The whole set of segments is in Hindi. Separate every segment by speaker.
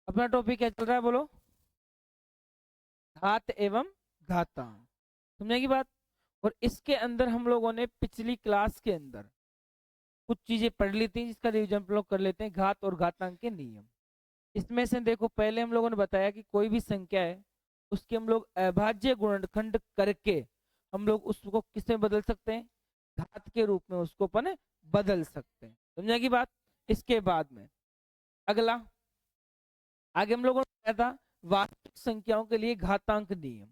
Speaker 1: अपना टॉपिक क्या चल रहा है बोलो? घात एवं घातांक। समझेगी बात? और इसके अंदर हम लोगों ने पिछली क्लास के अंदर कुछ चीजें पढ़ ली थी, जिसका रिवीजन हम लोग कर लेते हैं। घात और घातांक के नियम। इसमें से देखो, पहले हम लोगों ने बताया कि कोई भी संख्या है उसके हम लोग अभाज्य गुणनखंड करके हम लोग उसको किस में बदल सकते हैं? घात के रूप में उसको अपन बदल सकते हैं। समझेगी बात? इसके बाद में अगला, आगे हम लोगों ने बताया था वास्तविक संख्याओं के लिए घातांक नियम।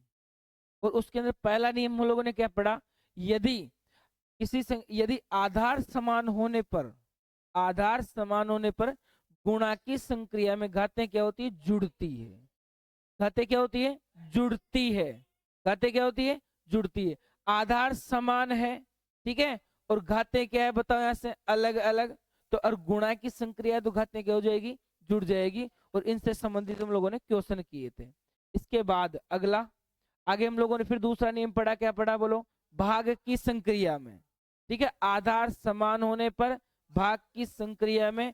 Speaker 1: और उसके अंदर पहला नियम हम लोगों ने क्या पढ़ा? यदि यदि आधार समान होने पर, आधार समान होने पर गुणा की संक्रिया में घातें क्या होती है? जुड़ती है। घातें क्या होती है? जुड़ती है। घातें क्या होती है? जुड़ती है। आधार समान है, ठीक है, और घातें क्या है बताओ यहां से? अलग अलग। तो और गुणा की संक्रिया तो घातें क्या हो जाएगी? जुड़ जाएगी। और इनसे संबंधित हम लोगों ने क्वेश्चन किए थे। इसके बाद अगला, आगे हम लोगों ने फिर दूसरा नियम पढ़ा। क्या पढ़ा बोलो? भाग की संक्रिया में, ठीक है, आधार समान होने पर भाग की संक्रिया में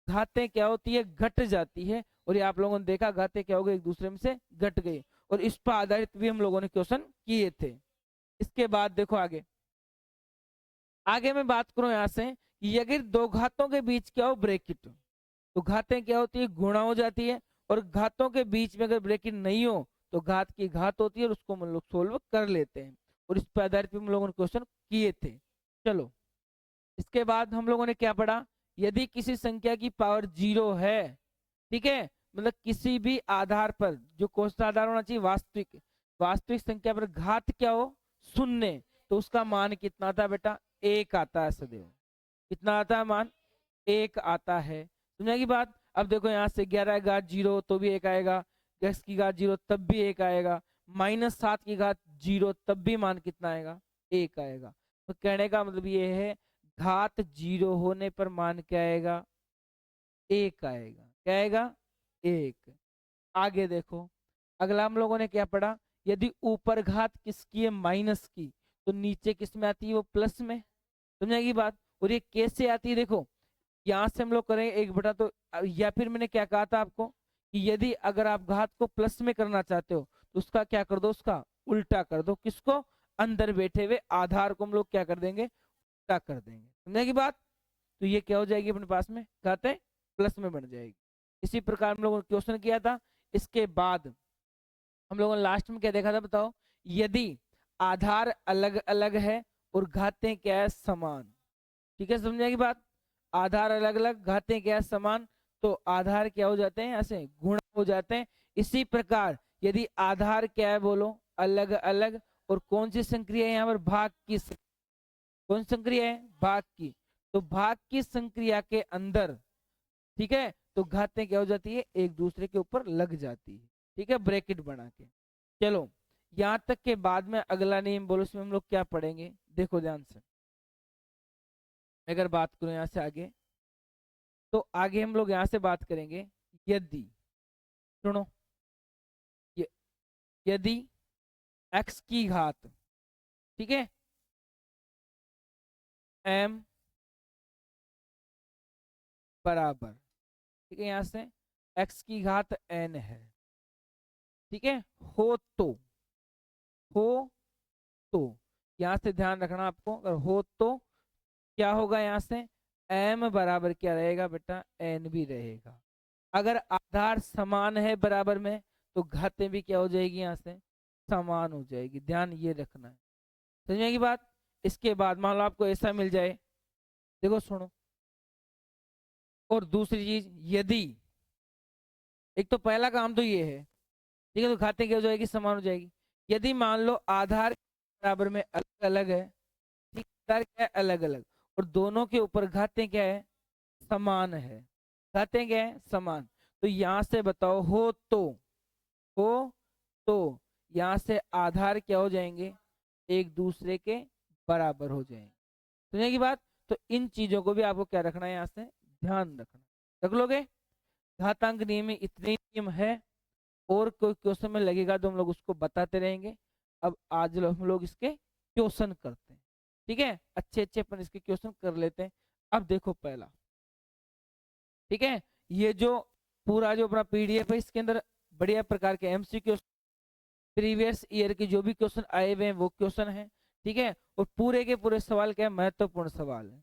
Speaker 1: घातें क्या होती है? घट जाती है। और ये आप लोगों ने देखा, घातें क्या हो गई? एक दूसरे में से घट गई। और इस पर आधारित भी हम लोगों ने क्वेश्चन किए थे। इसके बाद देखो आगे, आगे मैं बात करूं यहां से कि अगर दो घातों के बीच क्या हो? ब्रैकेट, तो घातें क्या होती है? गुणा हो जाती है। और घातों के बीच में अगर ब्रैकेट नहीं हो तो घात की घात होती है, और उसको हम लोग सोल्व कर लेते हैं। और इस पर आधारित भी हम लोगों ने क्वेश्चन किए थे। चलो, इसके बाद हम लोगों ने क्या पढ़ा? यदि किसी संख्या की पावर 0 है, ठीक है, मतलब किसी भी आधार पर, जो कौन सा आधार होना चाहिए? वास्तविक। वास्तविक संख्या पर घात क्या हो? 0, तो उसका मान कितना आता है बेटा? 1 आता है सदैव। कितना आता है मान? 1 आता है। समझेगी बात? अब देखो यहाँ से 11 की घात 0 तो भी 1 आएगा, 10 की घात 0 तब भी 1 आएगा, -7 की घात 0 तब भी मान कितना आएगा? 1 आएगा। तो कहने का मतलब ये है, घात 0 होने पर मान क्या आएगा? 1 आएगा। क्या आएगा? 1। आगे देखो, अगला हम लोगों ने क्या पढ़ा? यदि ऊपर घात किसकी है? माइनस की, तो नीचे किस में आती है? वो प्लस में। समझेगी बात? और ये कैसे आती है? देखो, यहां से हम लोग करेंगे 1 बटा, तो या फिर मैंने क्या कहा था आपको कि यदि अगर आप घात को प्लस में करना चाहते हो तो उसका क्या कर दो? उसका उल्टा कर दो। किसको? अंदर बैठे हुए आधार को हम लोग क्या कर देंगे? उल्टा कर देंगे। समझेगी बात? तो ये क्या हो जाएगी अपने पास में? घातें प्लस में बन जाएगी। इसी प्रकार हम लोगों ने क्वेश्चन किया था। इसके बाद हम लोगों ने लास्ट में क्या देखा था बताओ? यदि आधार अलग अलग है और घातें क्या है? समान। ठीक है, समझेगी बात? आधार अलग अलग, घातें क्या है? समान। तो आधार क्या हो जाते हैं? ऐसे गुणा हो जाते हैं। इसी प्रकार यदि आधार क्या है बोलो? अलग अलग, और कौन सी संक्रिया है यहाँ पर? भाग की। कौन सी संक्रिया है? भाग की। तो भाग की संक्रिया के अंदर, ठीक है, तो घातें क्या हो जाती है? एक दूसरे के ऊपर लग जाती है। ठीक है, ब्रैकेट बना के। चलो, यहां तक के बाद में अगला नियम बोलो, इसमें हम लोग क्या पढ़ेंगे? देखो ध्यान से, अगर बात करूं यहां से आगे, तो आगे हम लोग यहां से बात करेंगे यदि, सुनो, य- यदि x की घात, ठीक है, m बराबर, ठीक है, यहां से x की घात n है, ठीक है, हो तो, हो तो यहां से ध्यान रखना आपको, अगर हो तो क्या होगा? यहां से m बराबर क्या रहेगा बेटा? n भी रहेगा। अगर आधार समान है बराबर में, तो घातें भी क्या हो जाएगी? यहां से समान हो जाएगी। ध्यान ये रखना है। समझेगी बात? इसके बाद मान लो आपको ऐसा मिल जाए, देखो सुनो, और दूसरी चीज, यदि, एक तो पहला काम तो ये है, ठीक है, तो घातें क्या हो जाएगी? समान हो जाएगी। यदि मान लो आधार बराबर में अलग अलग है, ठीक, आधार क्या है? अलग अलग, और दोनों के ऊपर घातें क्या है? समान है। घातें क्या है? समान। तो यहां से बताओ, हो तो, हो तो यहां से आधार क्या हो जाएंगे? एक दूसरे के बराबर हो जाएंगे। सुनिए बात? तो इन चीजों को भी आपको क्या रखना है? यहाँ से ध्यान रखना। रख लोगे? घातांक नियम में इतने नियम है, और कोई क्वेश्चन में लगेगा तो हम लोग उसको बताते रहेंगे। अब आज हम लोग इसके क्वेश्चन करते हैं, ठीक है, अच्छे अच्छे अपन इसके क्वेश्चन कर लेते हैं। अब देखो पहला, ठीक है, ये जो पूरा जो अपना पीडीएफ है इसके अंदर बढ़िया प्रकार के एमसीक्यू, प्रीवियस ईयर के जो भी क्वेश्चन आए हुए हैं वो क्वेश्चन है, ठीक है। और पूरे के पूरे सवाल क्या है, महत्वपूर्ण सवाल है।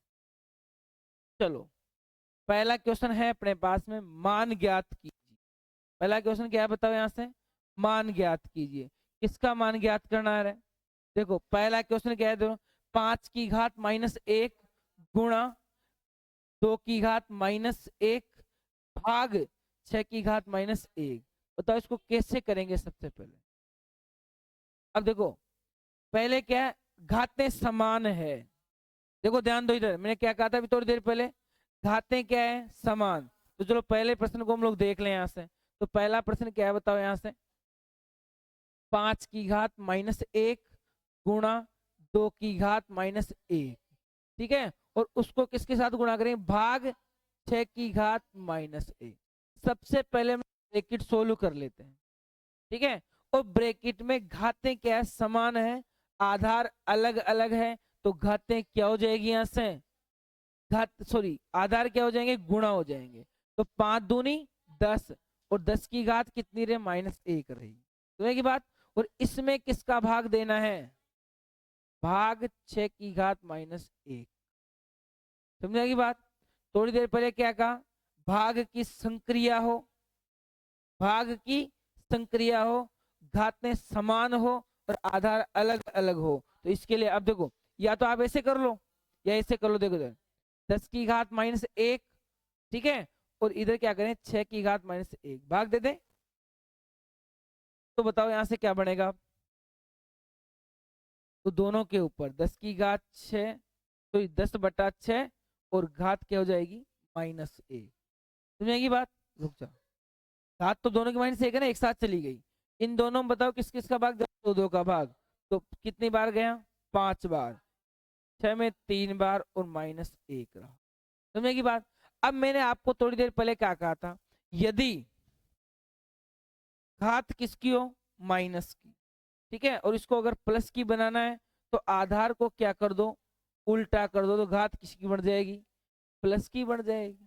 Speaker 1: चलो पहला क्वेश्चन है अपने पास में, मान ज्ञात कीजिए। पहला क्वेश्चन क्या है बताओ यहाँ से, मान ज्ञात कीजिए। किसका मान ज्ञात करना है? देखो पहला क्वेश्चन क्या है, देखो 5 की घात -1 गुणा 2 की घात -1 भाग 6 की घात -1। बताओ इसको कैसे करेंगे सबसे पहले। अब देखो पहले क्या है, घातें समान है। देखो ध्यान दो इधर, मैंने क्या कहा था अभी थोड़ी देर पहले, घातें क्या है, समान। तो चलो पहले प्रश्न को हम लोग देख लें यहाँ से। तो पहला प्रश्न क्या है बताओ यहाँ से, 5 की घात -1 गुणा 2 की घात -1, ठीक है। और उसको किसके साथ गुणा करेंगे, भाग 6 की घात -1। सबसे पहले हम ब्रैकेट सोल्व कर लेते हैं, ठीक है। और ब्रैकेट में घातें क्या है, समान है, आधार अलग अलग है, तो घातें क्या हो जाएगी यहाँ से, आधार क्या हो जाएंगे, गुणा हो जाएंगे। तो 5 दूनी 10 और 10 की घात कितनी रहे, -1 रही, समझे की बात। और इसमें किसका भाग देना है, भाग 6 की घात -1, समझे की बात। थोड़ी देर पहले क्या कहा, भाग की संक्रिया हो, भाग की संक्रिया हो, घातें समान हो और आधार अलग अलग हो। तो इसके लिए अब देखो, या तो आप ऐसे कर लो या ऐसे कर लो। देखो इधर 10 की घात -1, ठीक है, और इधर क्या करें, 6 की घात -1 भाग दे दें। तो बताओ यहां से क्या बनेगा, तो दोनों के ऊपर 10 की घात 6, तो 10/6 और घात क्या हो जाएगी, -1, समझेगी बात। रुक जा, घात तो दोनों की -1 है ना, एक साथ चली गई। इन दोनों में बताओ किस किस का भाग, 2 का भाग, तो कितनी बार गया, 5 बार, 6 में 3 बार और -1 रहा, समझेगी बात। अब मैंने आपको थोड़ी देर पहले क्या कहा था, यदि घात किसकी हो, माइनस की, ठीक है, और इसको अगर प्लस की बनाना है तो आधार को क्या कर दो, उल्टा कर दो, तो घात किसकी बन जाएगी, प्लस की बन जाएगी,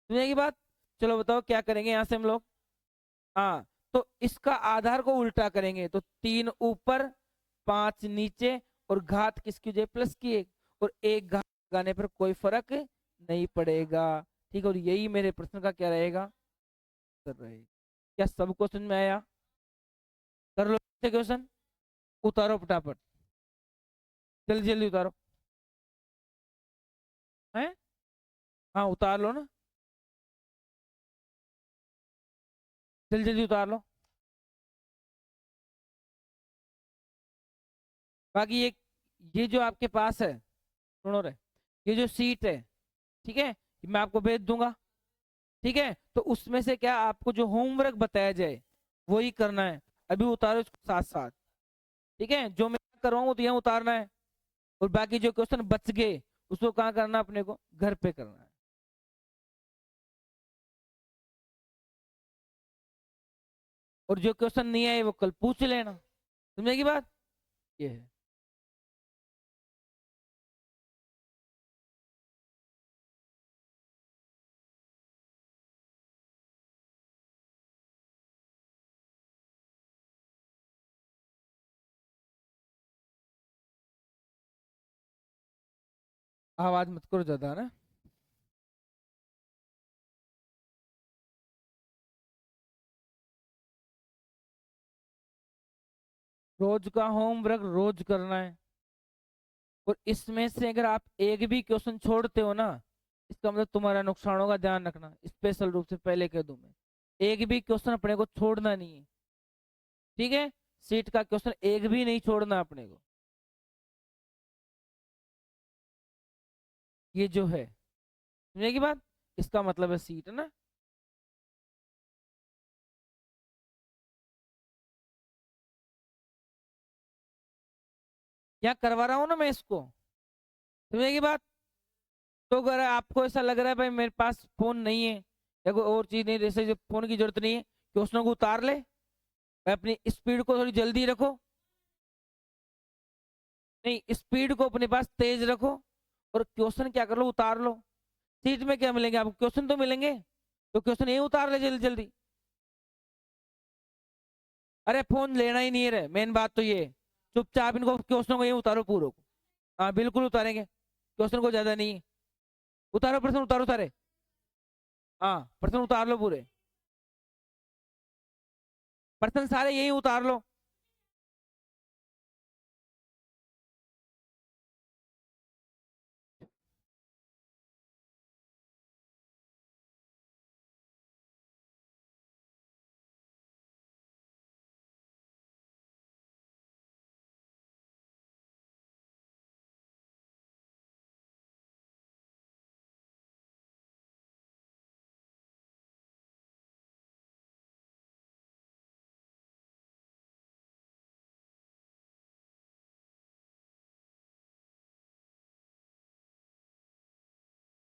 Speaker 1: समझेगी बात। चलो बताओ क्या करेंगे यहाँ से हम लोग, हाँ, तो इसका आधार को उल्टा करेंगे, तो 3 ऊपर 5 नीचे और घात किसकी हो जाए, प्लस की 1, और 1 घात लगाने पर कोई फर्क नहीं पड़ेगा, ठीक है। और यही मेरे प्रश्न का क्या रहेगा, कर रहेगा। क्या सबको समझ में आया, कर लो क्वेश्चन, उतारो फटाफट, जल्दी जल्दी उतारो, है, हाँ उतार लो ना, जल्दी जल्दी उतार लो। बाकी ये जो आपके पास है, सुनो रे, ये जो सीट है, ठीक है, मैं आपको भेज दूंगा, ठीक है। तो उसमें से क्या आपको जो होमवर्क बताया जाए वही करना है, अभी उतारो इसको साथ साथ, ठीक है। जो मैं करवाऊँ तो यहाँ उतारना है, और बाकी जो क्वेश्चन बच गए उसको कहाँ करना, अपने को घर पे करना है। और जो क्वेश्चन नहीं आए वो कल पूछ लेना, समझेगी बात, ये है। आवाज मत करो ज्यादा ना। रोज का होमवर्क रोज करना है, और इसमें से अगर आप एक भी क्वेश्चन छोड़ते हो ना, इसका मतलब तुम्हारा नुकसान होगा, ध्यान रखना, स्पेशल रूप से पहले कह दूं मैं, एक भी क्वेश्चन अपने को छोड़ना नहीं है, ठीक है। सीट का क्वेश्चन एक भी नहीं छोड़ना अपने को, ये जो है, समझे की बात, इसका मतलब है सीट ना। यहाँ करवा रहा हूँ ना मैं इसको, समझे की बात। तो अगर आपको ऐसा लग रहा है भाई मेरे पास फोन नहीं है या कोई और चीज नहीं, जैसे जो फोन की जरूरत नहीं है, क्वेश्चनों को उतार ले, अपनी स्पीड को थोड़ी जल्दी रखो, नहीं स्पीड को अपने पास तेज रखो, और क्वेश्चन क्या कर लो, उतार लो। सीट में क्या मिलेंगे आपको, क्वेश्चन तो मिलेंगे, तो क्वेश्चन ये उतार ले जल्दी जल्दी। अरे फोन लेना ही नहीं है रे, मेन बात तो ये है। चुपचाप इनको क्वेश्चन को ये उतारो पूरे को। हाँ बिल्कुल उतारेंगे, क्वेश्चन को ज्यादा नहीं है। उतारो प्रश्न, उतारो सारे। हाँ प्रश्न उतार लो पूरे, प्रश्न सारे यही उतार लो।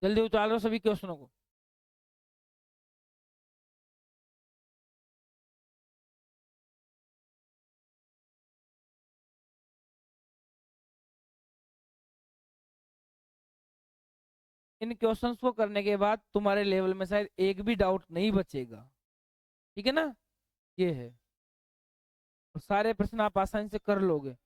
Speaker 1: जल्दी उतार लो सभी क्वेश्चनों को। इन क्वेश्चंस को करने के बाद तुम्हारे लेवल में शायद एक भी डाउट नहीं बचेगा। ठीक है ना, ये है। और सारे प्रश्न आप आसानी से कर लोगे।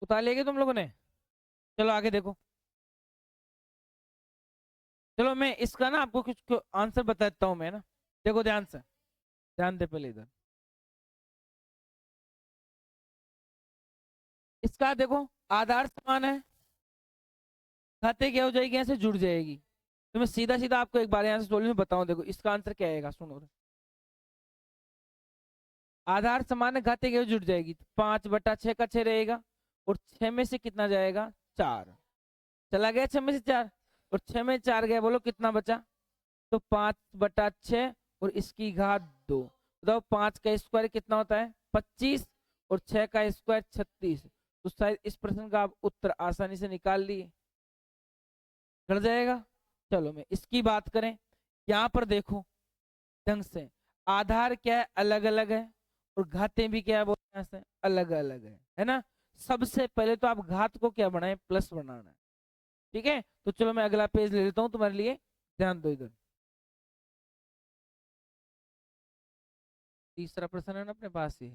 Speaker 1: उतार लेगे तुम लोगों ने। चलो आगे देखो। चलो मैं इसका ना आपको कुछ आंसर बता देता हूँ मैं ना। देखो ध्यान से, ध्यान दे पहले इधर। इसका देखो, आधार समान है, खाते क्या हो जाएगी, ऐसे जुड़ जाएगी। तो मैं सीधा सीधा आपको एक बार यहाँ से सोल्यूशन बताऊं। देखो इसका आंसर क्या आएगा, सुनो। आधार समान है, घाते क्या जुड़ जाएगी, 5/6 का 6 रहेगा। और 6 में से कितना जाएगा, 4 चला गया, 6 में से 4। और 6 में 4 गया, बोलो कितना बचा। तो 5/6 और इसकी घात 2। बताओ 5 का स्क्वायर कितना होता है, 25। और 6 का स्क्वायर 36। तो शायद इस प्रश्न का आप उत्तर आसानी से निकाल लिए, कर जाएगा। चलो मैं इसकी बात करें, यहाँ पर देखो ढंग से। आधार क्या है, अलग अलग है। और घातें भी क्या है, बोलते हैं ऐसे अलग अलग है ना। सबसे पहले तो आप घात को क्या बनाए, प्लस बनाना है। ठीक है, तो चलो मैं अगला पेज ले लेता हूँ तुम्हारे लिए, ध्यान दो इधर। तीसरा प्रश्न है ना अपने पास ही।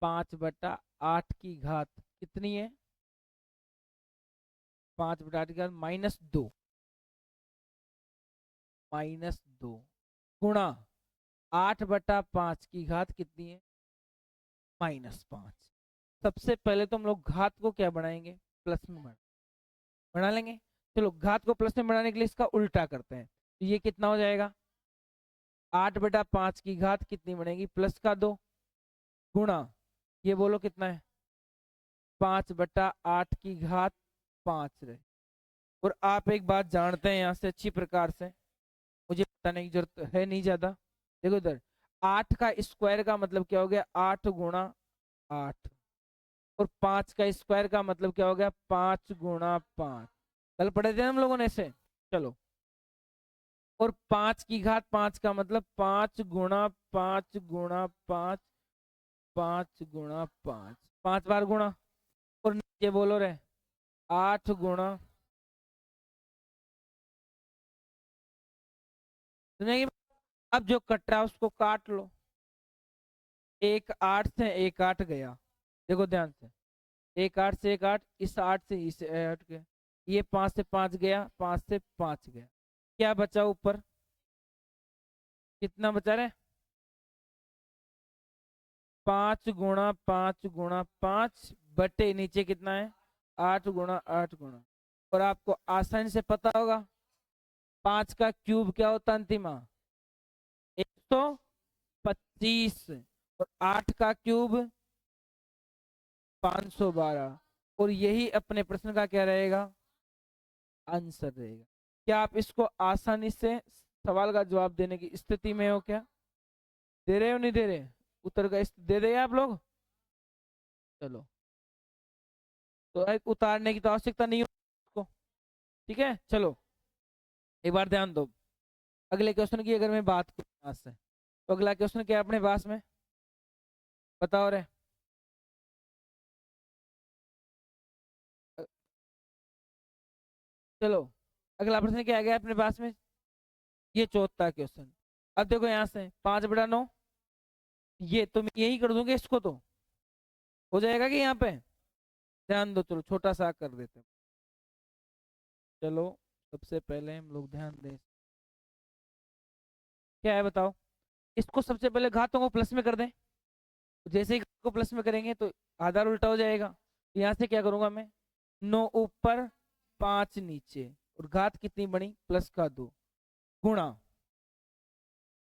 Speaker 1: 5/8 की घात कितनी है, 5/8 की घात -2, -2 गुणा 8/5 की घात कितनी है, -5। सबसे पहले तो हम लोग घात को क्या बनाएंगे, प्लस में बना लेंगे। चलो घात को प्लस में बनाने के लिए इसका उल्टा करते हैं। तो ये कितना हो जाएगा, 8/5 की घात कितनी बनेगी, +2 गुणा, ये बोलो कितना है, 5/8 की घात 5 रहे। और आप एक बात जानते हैं यहाँ से अच्छी प्रकार से, मुझे बताने की जरूरत है नहीं ज्यादा। देखो इधर, 8 का स्क्वायर का मतलब क्या हो गया, 8 × 8। और 5 का स्क्वायर का मतलब क्या हो गया, 5 × 5। कल पढ़े थे हम लोगों ने इसे। चलो, और 5 की घात 5 का मतलब 5 × 5 × 5, 5 × 5, 5 बार गुणा। और नीचे बोलो रे, 8 गुणा, सुनेगी। अब जो कट रहा है उसको काट लो। एक 8 से एक 8 गया, देखो ध्यान से, एक 8 से एक 8, इस 8 से इस 8 गया, ये 5 से 5 गया, 5 से 5 गया, क्या बचा ऊपर, कितना बचा रहे, 5 गुणा 5 बटे नीचे कितना है, 8 गुणा 8 गुणा, और आपको आसानी से पता होगा 5 का क्यूब क्या होता है अंतिमा, 125, और 8 का क्यूब 512, और यही अपने प्रश्न का क्या रहेगा, आंसर रहेगा। क्या आप इसको आसानी से सवाल का जवाब देने की स्थिति में हो, क्या दे रहे हो, नहीं दे रहे, उत्तर का दे रहे आप लोग, चलो, तो उतारने की तो आवश्यकता नहीं हो, ठीक है, चलो एक बार ध्यान दो। अगले क्वेश्चन की अगर मैं बात करूं यहाँ से, तो अगला क्वेश्चन क्या है अपने पास में, बताओ रे, चलो अगला प्रश्न क्या आ गया अपने पास में, ये चौथा क्वेश्चन। अब देखो यहाँ से 5/9, ये तो मैं यही कर दूंगा, इसको तो हो जाएगा कि यहाँ पे, ध्यान दो, चलो छोटा सा कर देते हैं, चलो सबसे पहले हम लोग ध्यान दें, क्या है बताओ, इसको सबसे पहले घातों को प्लस में कर दें, जैसे ही को प्लस में करेंगे तो आधार उल्टा हो जाएगा, यहाँ से क्या करूंगा मैं, 9 ऊपर 5 नीचे, और घात कितनी बनी, +2, गुणा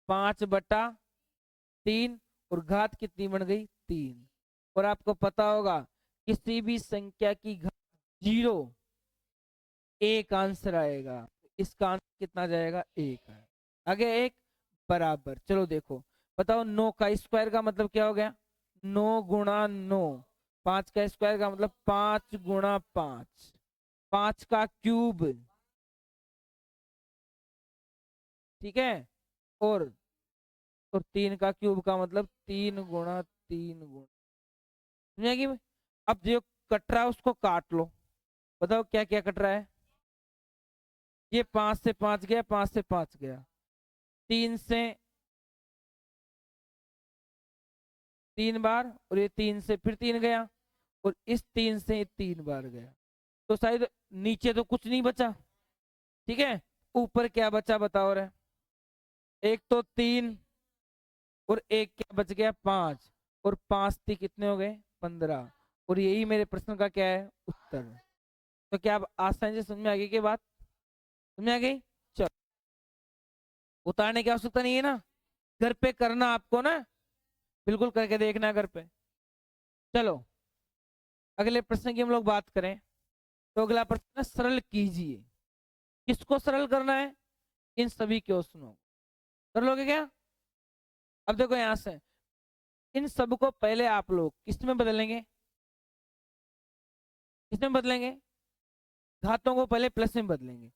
Speaker 1: 5/3, और घात कितनी बन गई, 3, और आपको पता होगा किसी भी संख्या की घात 0, एक आंसर आएगा, इसका आंसर कितना जाएगा, 1 है, आगे एक बराबर, चलो देखो बताओ, 9 का स्क्वायर का मतलब क्या हो गया, 9 × 9, 5 का स्क्वायर का मतलब 5 × 5, 5 का क्यूब, ठीक है, और 3 का क्यूब का मतलब 3 × 3 गुणा, समझेगी। अब जो कट रहा है उसको काट लो, बताओ क्या क्या कट रहा है, ये 5 से 5 गया, 5 से 5 गया, 3 से 3 बार, और ये 3 से फिर 3 गया, और इस 3 से 3 बार गया, तो शायद नीचे तो कुछ नहीं बचा, ठीक है, ऊपर क्या बचा बताओ रे, एक तो 3, और एक क्या बच गया, 5, और 5 थी कितने हो गए, 15, और यही मेरे प्रश्न का क्या है, उत्तर। तो क्या आप आसानी से समझ में आ गई, की बात समझ में आ गई, चलो उतारने की आवश्यकता नहीं है ना, घर पे करना आपको ना, बिल्कुल करके देखना घर पे। चलो अगले प्रश्न की हम लोग बात करें, तो अगला प्रश्न है, सरल कीजिए, किसको सरल करना है, इन सभी क्वेश्चनों को, कर लोगे क्या, अब देखो यहां से इन सब को पहले आप लोग किस में बदलेंगे, किसमें बदलेंगे, घातों को पहले प्लस में बदलेंगे।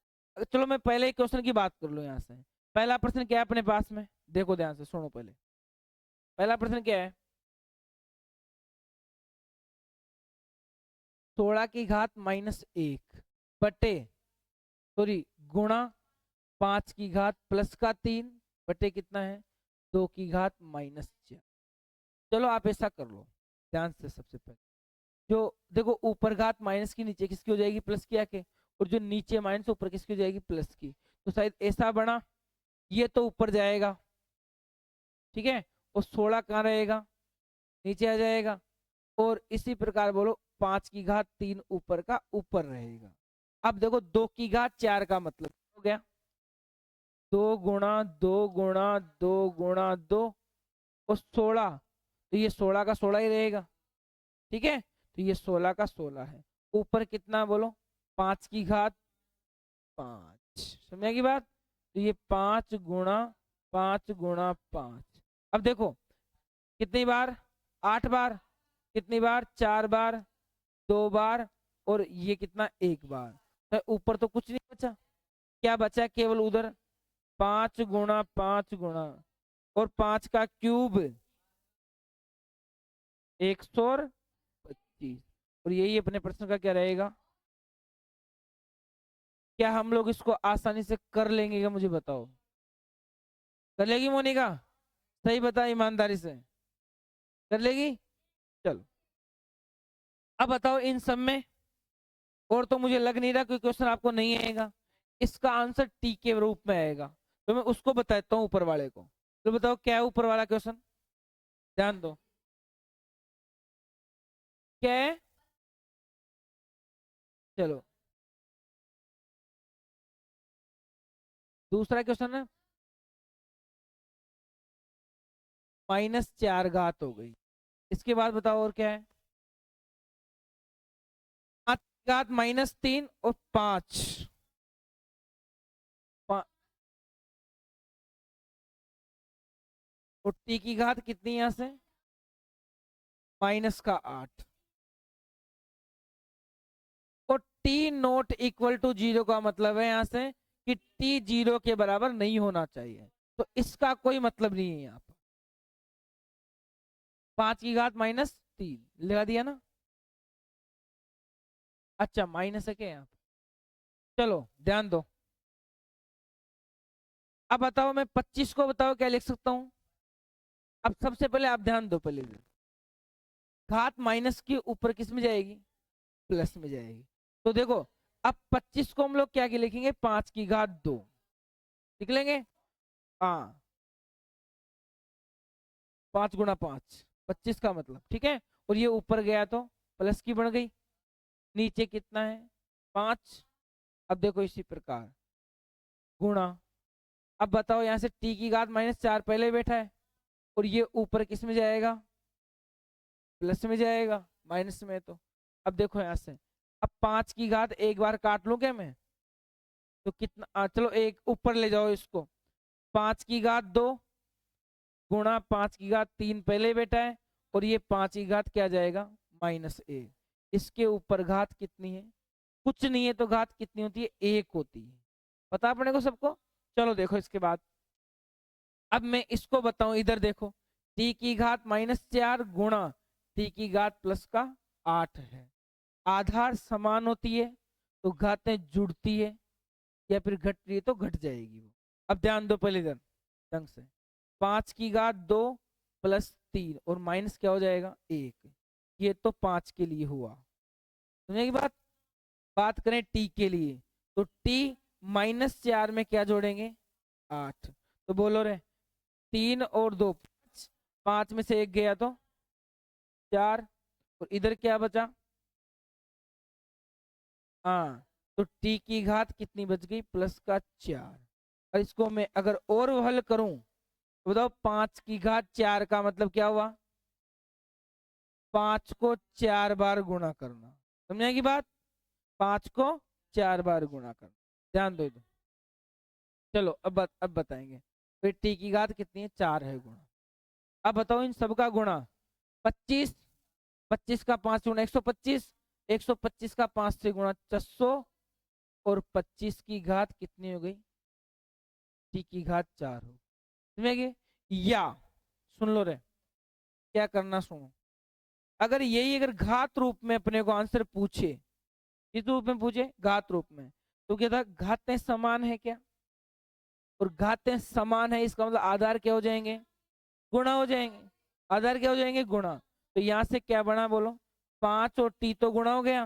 Speaker 1: चलो मैं पहले क्वेश्चन की बात कर लूं यहाँ से, पहला प्रश्न क्या है अपने पास में, देखो ध्यान से सुनो, पहले पहला प्रश्न क्या है, 16 की घात -1 बटे, सॉरी गुणा 5 की घात +3 बटे कितना है, 2 की घात -4। चलो आप ऐसा कर लो ध्यान से, सबसे पहले जो देखो ऊपर घात माइनस की, नीचे किसकी हो जाएगी, प्लस की आके, और जो नीचे माइनस ऊपर किसकी हो जाएगी, प्लस की, तो शायद ऐसा बना, ये तो ऊपर जाएगा, ठीक है, और 16 कहाँ रहेगा, नीचे आ जाएगा, और इसी प्रकार बोलो 5 की घात 3 ऊपर का ऊपर रहेगा। अब देखो 2 की घात 4 का मतलब हो गया, 2 × 2 × 2 × 2 और 16, तो ये 16 का 16 ही रहेगा, ठीक है, तो ये 16 का 16 है, ऊपर कितना बोलो, 5 की घात 5, समझ की बात, तो ये 5 × 5 × 5। अब देखो कितनी बार, 8 बार, कितनी बार, 4 बार, 2 बार, और ये कितना, 1 बार, तो ऊपर तो कुछ नहीं बचा, क्या बचा केवल उधर 5 × 5 × और 5 का क्यूब 125, और यही अपने प्रश्न का क्या रहेगा, क्या हम लोग इसको आसानी से कर लेंगे क्या, मुझे बताओ, कर लेगी मोनिका, सही बता ईमानदारी से, कर लेगी? चलो अब बताओ इन सब में, और तो मुझे लग नहीं रहा कोई क्वेश्चन आपको नहीं आएगा। इसका आंसर टी के रूप में आएगा, तो मैं उसको बताता हूँ ऊपर वाले को। तो बताओ क्या है ऊपर वाला क्वेश्चन, ध्यान दो क्या है। चलो दूसरा क्वेश्चन है, -4 हो गई। इसके बाद बताओ और क्या है। 5 -3 और 5, और टी की घात कितनी यहां से, -8। और टी नॉट इक्वल टू 0 का मतलब है यहां से कि टी 0 के बराबर नहीं होना चाहिए, तो इसका कोई मतलब नहीं है यहाँ पर। 5 की घात -3 लगा दिया ना। अच्छा माइनस है क्या यहाँ पे? चलो ध्यान दो। अब बताओ मैं 25 को बताओ क्या लिख सकता हूँ। अब सबसे पहले आप ध्यान दो, पहले घात माइनस के ऊपर किस में जाएगी, प्लस में जाएगी। तो देखो अब 25 को हम लोग क्या की लिखेंगे, 5 की घात 2 लिख लेंगे। हाँ 5 × 5 25 का मतलब, ठीक है। और ये ऊपर गया तो प्लस की बन गई, नीचे कितना है 5। अब देखो इसी प्रकार गुणा। अब बताओ यहाँ से टी की घात -4 पहले बैठा है, और ये ऊपर किस में जाएगा, प्लस में जाएगा, माइनस में है तो। अब देखो यहाँ से, अब 5 की घात एक बार काट लूं क्या मैं, तो कितना चलो एक ऊपर ले जाओ इसको। 5 की घात 2 गुणा 5 की घात 3 पहले बैठा है, और ये 5 की घात क्या जाएगा, -1। इसके ऊपर घात कितनी है, कुछ नहीं है, तो घात कितनी होती है, 1 होती है। पता अपने को सबको। चलो देखो इसके बाद, अब मैं इसको बताऊं, इधर देखो टी की घात -4 गुणा टी की घात प्लस का 8 है। आधार समान होती है तो घातें जुड़ती है, या फिर घट रही है तो घट जाएगी वो। अब ध्यान दो पहले इधर ढंग से, 5 की घात 2 +3 और माइनस क्या हो जाएगा 1। ये तो 5 के लिए हुआ, समझे की बात। बात करें टी के लिए, तो टी -4 में क्या जोड़ेंगे, 8। तो बोलो रे, 3 और 2 5, 5 में से 1 गया तो 4, और इधर क्या बचा, हाँ तो टी की घात कितनी बच गई, +4। और इसको मैं अगर और हल करूं तो बताओ 5 की घात 4 का मतलब क्या हुआ, 5 को 4 बार गुणा करना, समझेगी बात। 5 को 4 बार गुणा करना, ध्यान दो इधर। चलो अब बताएंगे। फिर टी की घात कितनी है, 4 है गुणा। अब बताओ इन सबका गुणा, 25, 25 का 5 गुणा 125, 125 का 5 से गुणा 600, और 25 की घात कितनी हो गई, टी की घात 4 हो, समझेंगे। या सुन लो रे, क्या करना सुनो, अगर यही अगर घात रूप में अपने को आंसर पूछे, किस रूप में पूछे, घात रूप में, तो क्या था, घातें समान है क्या, और घातें समान है इसका मतलब आधार क्या हो जाएंगे, गुणा हो जाएंगे। आधार क्या हो जाएंगे, गुणा। तो यहां से क्या बना बोलो, 5 और टी तो गुणा हो गया,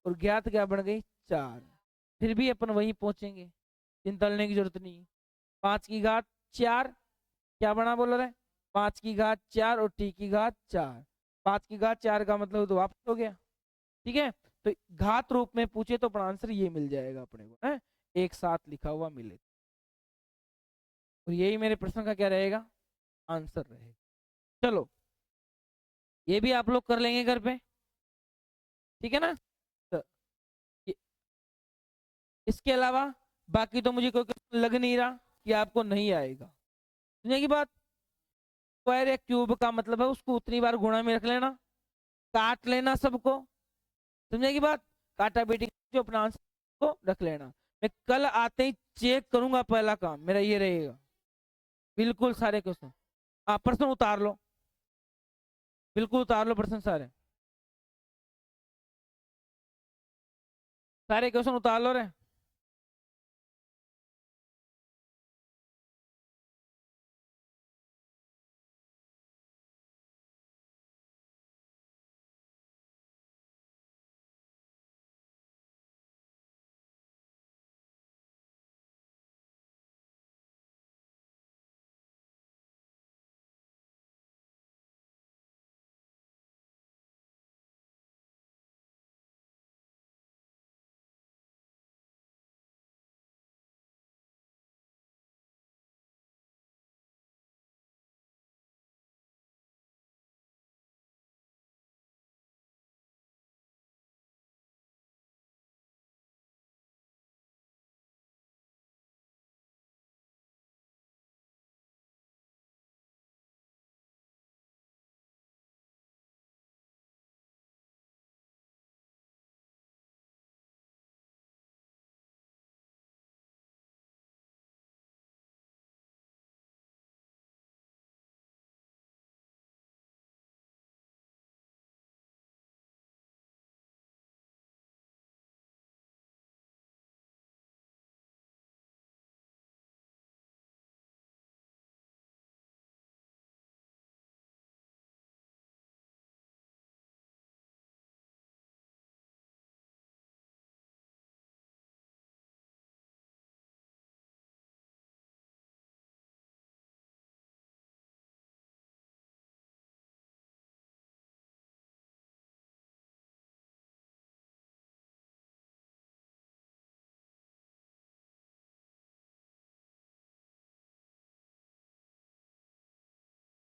Speaker 1: और ज्ञात क्या बन गई 4। फिर भी अपन वहीं पहुंचेंगे, चिंता लेने की जरूरत नहीं है। 5 की घात 4 क्या बना बोलो रे, 5 की घात 4 और टी की घात 4। 5 की घात 4 का मतलब तो वापस हो गया, ठीक है। तो घात रूप में पूछे तो अपना आंसर ये मिल जाएगा अपने को, है एक साथ लिखा हुआ मिले। और यही मेरे प्रश्न का क्या रहेगा, आंसर रहेगा। चलो ये भी आप लोग कर लेंगे घर पे, ठीक है ना। तो ये- इसके अलावा बाकी तो मुझे कोई क्वेश्चन लग नहीं रहा कि आपको नहीं आएगा, समझे की बात। स्क्वायर या क्यूब का मतलब है उसको उतनी बार गुणा में रख लेना, काट लेना सबको, समझे की बात। काटा बेटी जो अपना आंसर को रख लेना। मैं कल आते ही चेक करूंगा, पहला काम मेरा ये रहेगा, बिल्कुल सारे क्वेश्चन। हाँ प्रश्न उतार लो, बिल्कुल उतार लो प्रश्न सारे, सारे क्वेश्चन उतार लो रे।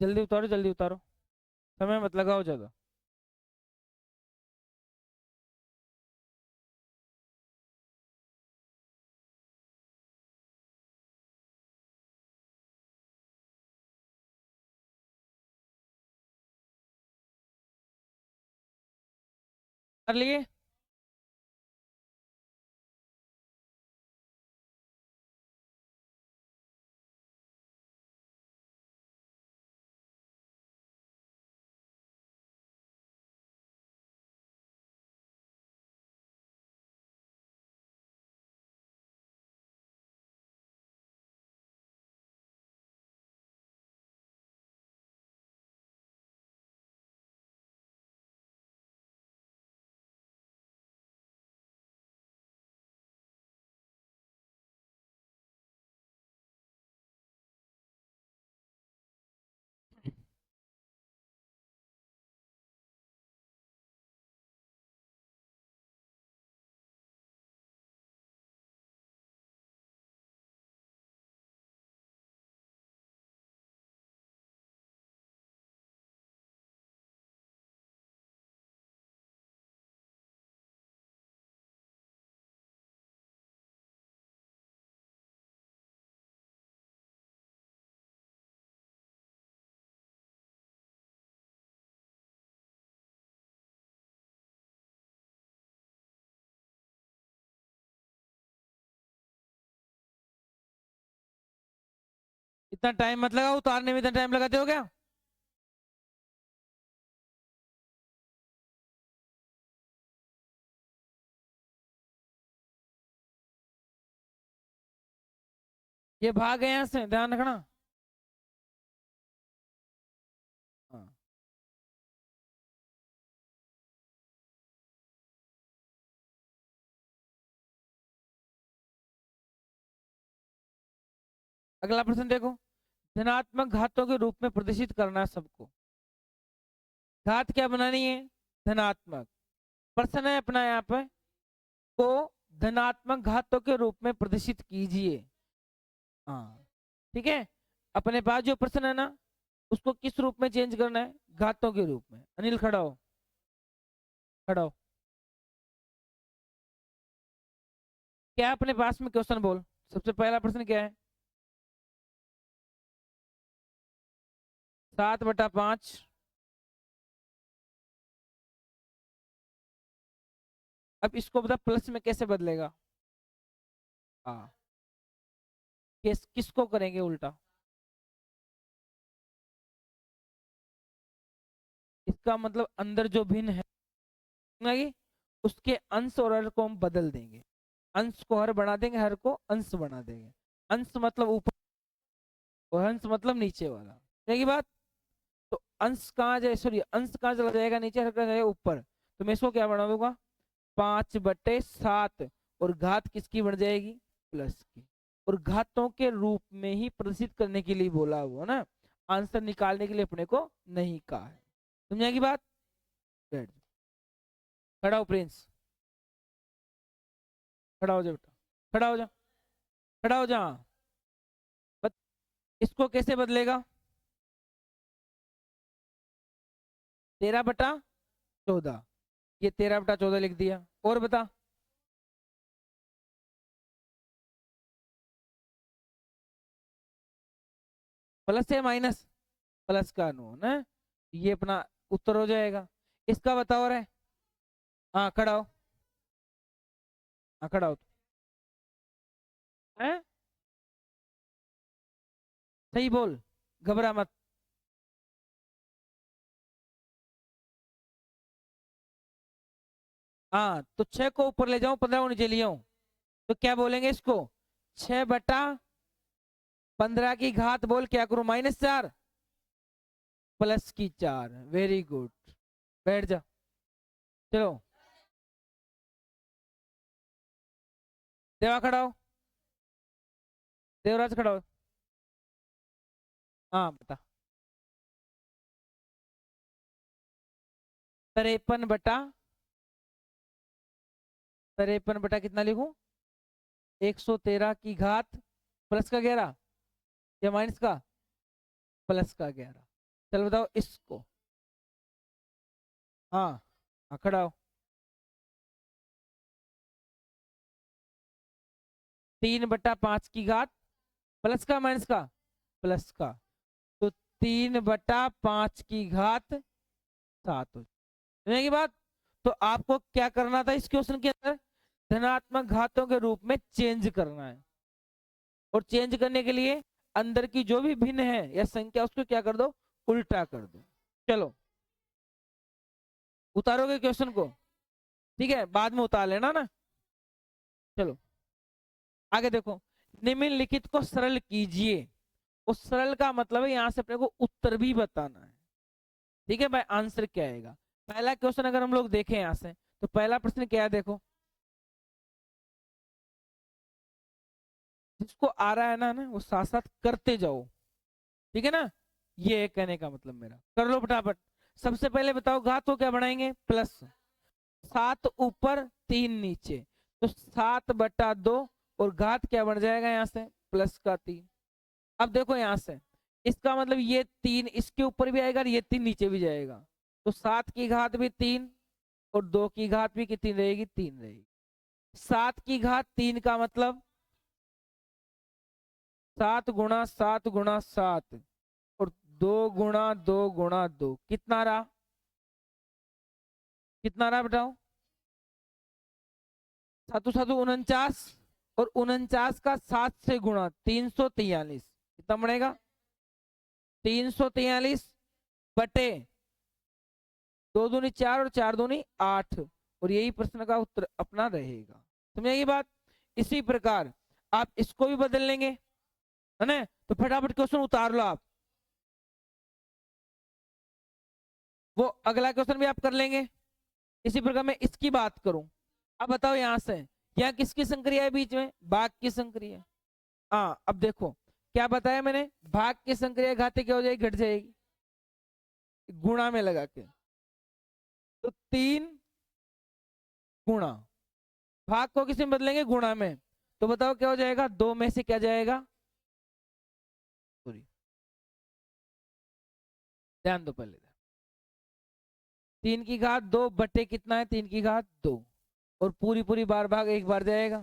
Speaker 1: जल्दी उतारो जल्दी उतारो, समय मत लगाओ ज्यादा। कर लिए? इतना टाइम मत लगाओ, उतारने में इतना टाइम लगाते हो क्या? ये भाग गए यहाँ से, ध्यान रखना। हाँ। अगला प्रश्न देखो, धनात्मक घातों के रूप में प्रदर्शित करना सबको। घात क्या बनानी है? धनात्मक। प्रश्न है अपना यहाँ पे, को धनात्मक घातों के रूप में प्रदर्शित कीजिए। हाँ ठीक है, अपने पास जो प्रश्न है ना, उसको किस रूप में चेंज करना है? घातों के रूप में। अनिल खड़ा हो, खड़ा हो। क्या है अपने पास में क्वेश्चन? बोल, सबसे पहला प्रश्न क्या है? 7/5। अब इसको बता प्लस में कैसे बदलेगा? हाँ, किसको करेंगे उल्टा? इसका मतलब अंदर जो भिन्न है ना, ये उसके अंश और हर को हम बदल देंगे। अंश को हर बना देंगे, हर को अंश बना देंगे। अंश मतलब ऊपर और हंस मतलब नीचे वाला। ठीक है बात? तो अंश कहाँ जाए, सॉरी अंश कहाँ चला जाएगा? नीचे, हर कहाँ जाएगा? ऊपर। तो मैं इसको क्या बना दूंगा? 5/7। और घात किसकी बन जाएगी? प्लस की। और घातों के रूप में ही प्रदर्शित करने के लिए बोला वो ना, आंसर निकालने के लिए अपने को नहीं कहा है। समझाएगी बात? बैठ जाओ। खड़ा हो प्रिंस, खड़ा हो जा बेटा, खड़ा हो जा, खड़ा हो जा। बत, इसको कैसे बदलेगा? 13/14। ये 13/14 लिख दिया। और बता। प्लस या माइनस? प्लस का नो ना, ये अपना उत्तर हो जाएगा। इसका बताओ रे। हाँ खड़ा हो, हाँ खड़ा हो। हैं? सही बोल, घबरा मत। हाँ तो 6 को ऊपर ले जाऊं, 15 को नीचे ले आऊं, तो क्या बोलेंगे इसको? 6/15 की घात बोल क्या करूं? -4 प्लस की 4। वेरी गुड, बैठ जा। चलो देवा खड़ा हो, देवराज खड़ा हो। हाँ बता। 53/53 कितना लिखूं? 113 की घात प्लस का 11 या माइनस का? प्लस का 11। चल बताओ इसको। हाँ हाँ, खड़ा हो। 3/5 की घात, प्लस का माइनस का, प्लस का, तो 3/5 की घात 7 हो जाएगी की बात। तो आपको क्या करना था इस क्वेश्चन के अंदर, धनात्मक घातों के रूप में चेंज करना है। और चेंज करने के लिए अंदर की जो भी भिन्न है या संख्या उसको क्या कर दो, उल्टा कर दो। चलो उतारोगे क्वेश्चन को, ठीक है, बाद में उतार लेना ना। चलो आगे देखो, निम्नलिखित को सरल कीजिए। उस सरल का मतलब है यहां से अपने को उत्तर भी बताना है, ठीक है भाई। आंसर क्या आएगा, पहला क्वेश्चन अगर हम लोग देखें यहां से, तो पहला प्रश्न क्या है देखो, जिसको आ रहा है ना वो साथ साथ करते जाओ, ठीक है ना। ये है कहने का मतलब मेरा, कर लो फटाफट। सबसे पहले बताओ घात को क्या बनाएंगे, प्लस, 7 ऊपर 3 नीचे, तो 7/2, और घात क्या बन जाएगा यहाँ से, +3। अब देखो यहाँ से, इसका मतलब ये 3 इसके ऊपर भी आएगा और ये 3 नीचे भी जाएगा, तो 7 की घात भी 3, और 2 की घात भी कितनी रहेगी, 3 रहेगी। 7 की घात 3 का मतलब 7 × 7 × 7, और 2 × 2 × 2 कितना रहा, कितना रहा बताओ, 7 7 49, और 49 का 7 से गुणा 343, कितना बनेगा, 343 बटे 2 दूनी 4 और 4 दूनी 8, और यही प्रश्न का उत्तर अपना रहेगा। समझेगी बात। इसी प्रकार आप इसको भी बदल लेंगे, है ना, तो फटाफट क्वेश्चन उतार लो आप, वो अगला क्वेश्चन भी आप कर लेंगे। इसी प्रकार मैं इसकी बात करूं, अब बताओ यहां से, यहाँ किसकी संक्रिया है बीच में, भाग की संक्रिया। हाँ अब देखो क्या बताया मैंने, भाग की संक्रिया घाते क्या हो जाएगी, घट जाएगी, गुणा में लगा के, तो 3 गुणा, भाग को किसी में बदलेंगे, गुणा में, तो बताओ क्या हो जाएगा, 2 में से क्या जाएगा, सॉरी ध्यान दो पहले, 3 की घात 2 बटे कितना है, 3 की घात 2, और पूरी पूरी बार भाग एक बार जाएगा,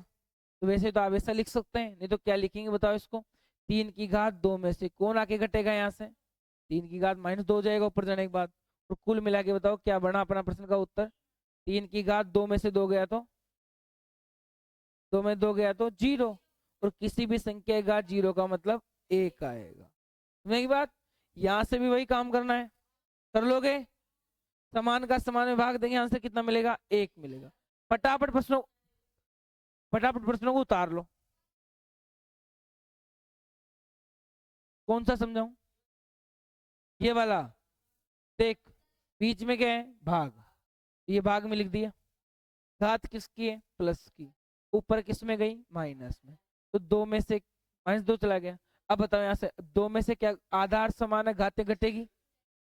Speaker 1: तो वैसे तो आप ऐसा लिख सकते हैं, नहीं तो क्या लिखेंगे बताओ इसको, 3 की घात 2 में से कौन आके घटेगा यहाँ से, 3 की घात -2 हो जाएगा ऊपर जाने के बाद, और कुल मिला के बताओ क्या बना अपना प्रश्न का उत्तर, 3 की घात 2 में से 2 गया तो 2 में 2 गया तो 0, और किसी भी संख्या की घात 0 का मतलब 1 आएगा। समझे की बात, यहाँ से भी वही काम करना है, कर लोगे, समान का समान में भाग देंगे, आंसर कितना मिलेगा, 1 मिलेगा। फटाफट प्रश्नों, फटाफट प्रश्नों को उतार लो। कौन सा समझाऊं, ये वाला, देख बीच में क्या है, भाग, ये भाग में लिख दिया, घात किसकी है, प्लस की, ऊपर किस में गई, माइनस में, तो 2 में से -2 चला गया। अब बताओ यहाँ से 2 में से क्या आधार समान है, घातें घटेगी,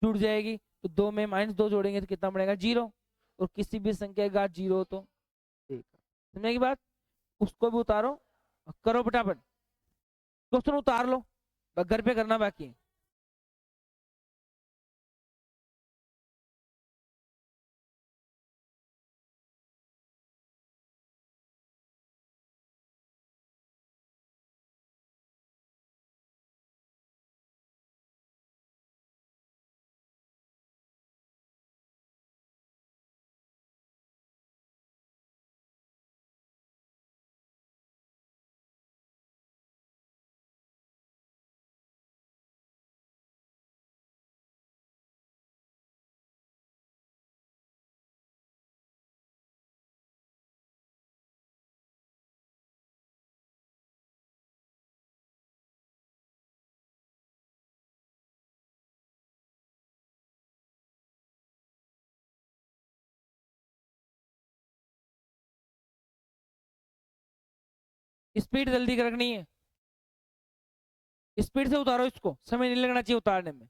Speaker 1: जुड़ जाएगी, तो 2 में -2 जोड़ेंगे तो कितना बनेगा, 0, और किसी भी संख्या की घात 0 हो तो 1। समझे की बात, उसको भी उतारो, करो फटाफट, क्वेश्चन उतार लो, घर पे करना बाकी है। स्पीड जल्दी रखनी है, स्पीड से उतारो इसको, समय नहीं लगना चाहिए उतारने में।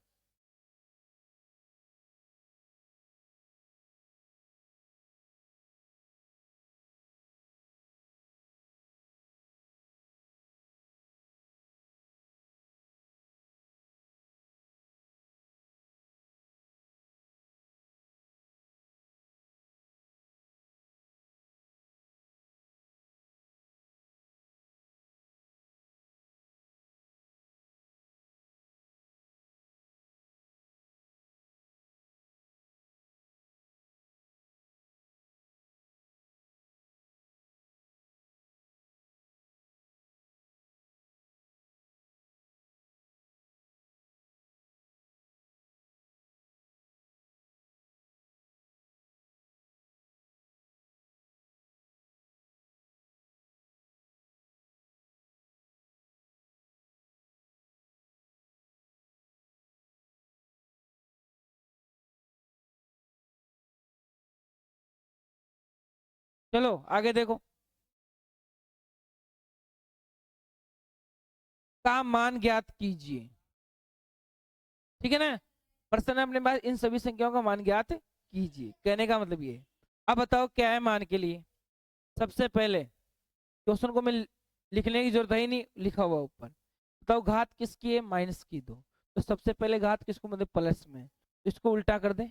Speaker 1: चलो आगे देखो, का मान ज्ञात कीजिए। ठीक है ना, प्रश्न है अपने पास, इन सभी संख्याओं का मान ज्ञात कीजिए, कहने का मतलब ये है। अब बताओ क्या है मान के लिए। सबसे पहले क्वेश्चन को मैं लिखने की जरूरत है ही नहीं, लिखा हुआ ऊपर। बताओ घात किसकी है, माइनस की 2। तो सबसे पहले घात किसको मतलब प्लस में, तो इसको उल्टा कर दे,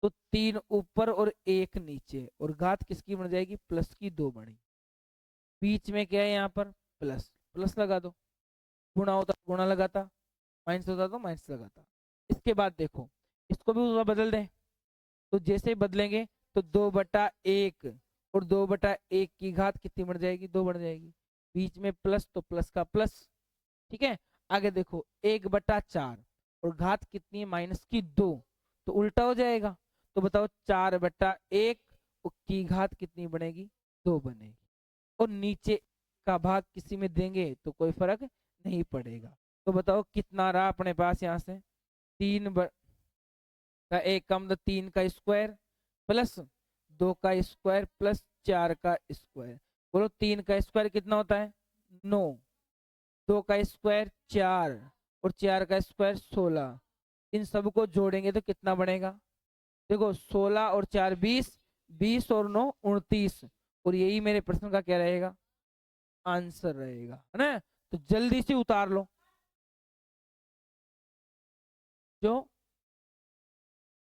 Speaker 1: तो 3 ऊपर और 1 नीचे, और घात किसकी बन जाएगी, प्लस की 2 बनी। बीच में क्या है यहाँ पर, प्लस, प्लस लगा दो। गुणा होता तो गुणा लगाता, माइनस होता तो माइनस लगाता। इसके बाद देखो, इसको भी थोड़ा बदल दें, तो जैसे ही बदलेंगे तो 2/1 और 2/1 की घात कितनी बढ़ जाएगी, 2 बढ़ जाएगी। बीच में प्लस तो प्लस का प्लस। ठीक है, आगे देखो 1/4 और घात कितनी है, माइनस की 2, तो उल्टा हो जाएगा। तो बताओ 4/1 की घात कितनी बनेगी, 2 बनेगी। और नीचे का भाग किसी में देंगे तो कोई फर्क नहीं पड़ेगा। तो बताओ कितना रहा अपने पास यहाँ से, 3/1 का मतलब 3 का स्क्वायर प्लस 2 का स्क्वायर प्लस 4 का स्क्वायर। बोलो 3 का स्क्वायर कितना होता है, 9, 2 का स्क्वायर 4 और 4 का स्क्वायर 16। इन सबको जोड़ेंगे तो कितना बनेगा, देखो 16 और 4 20, 20 और 9 29, और यही मेरे प्रश्न का क्या रहेगा, आंसर रहेगा, है ना। तो जल्दी से उतार लो, जो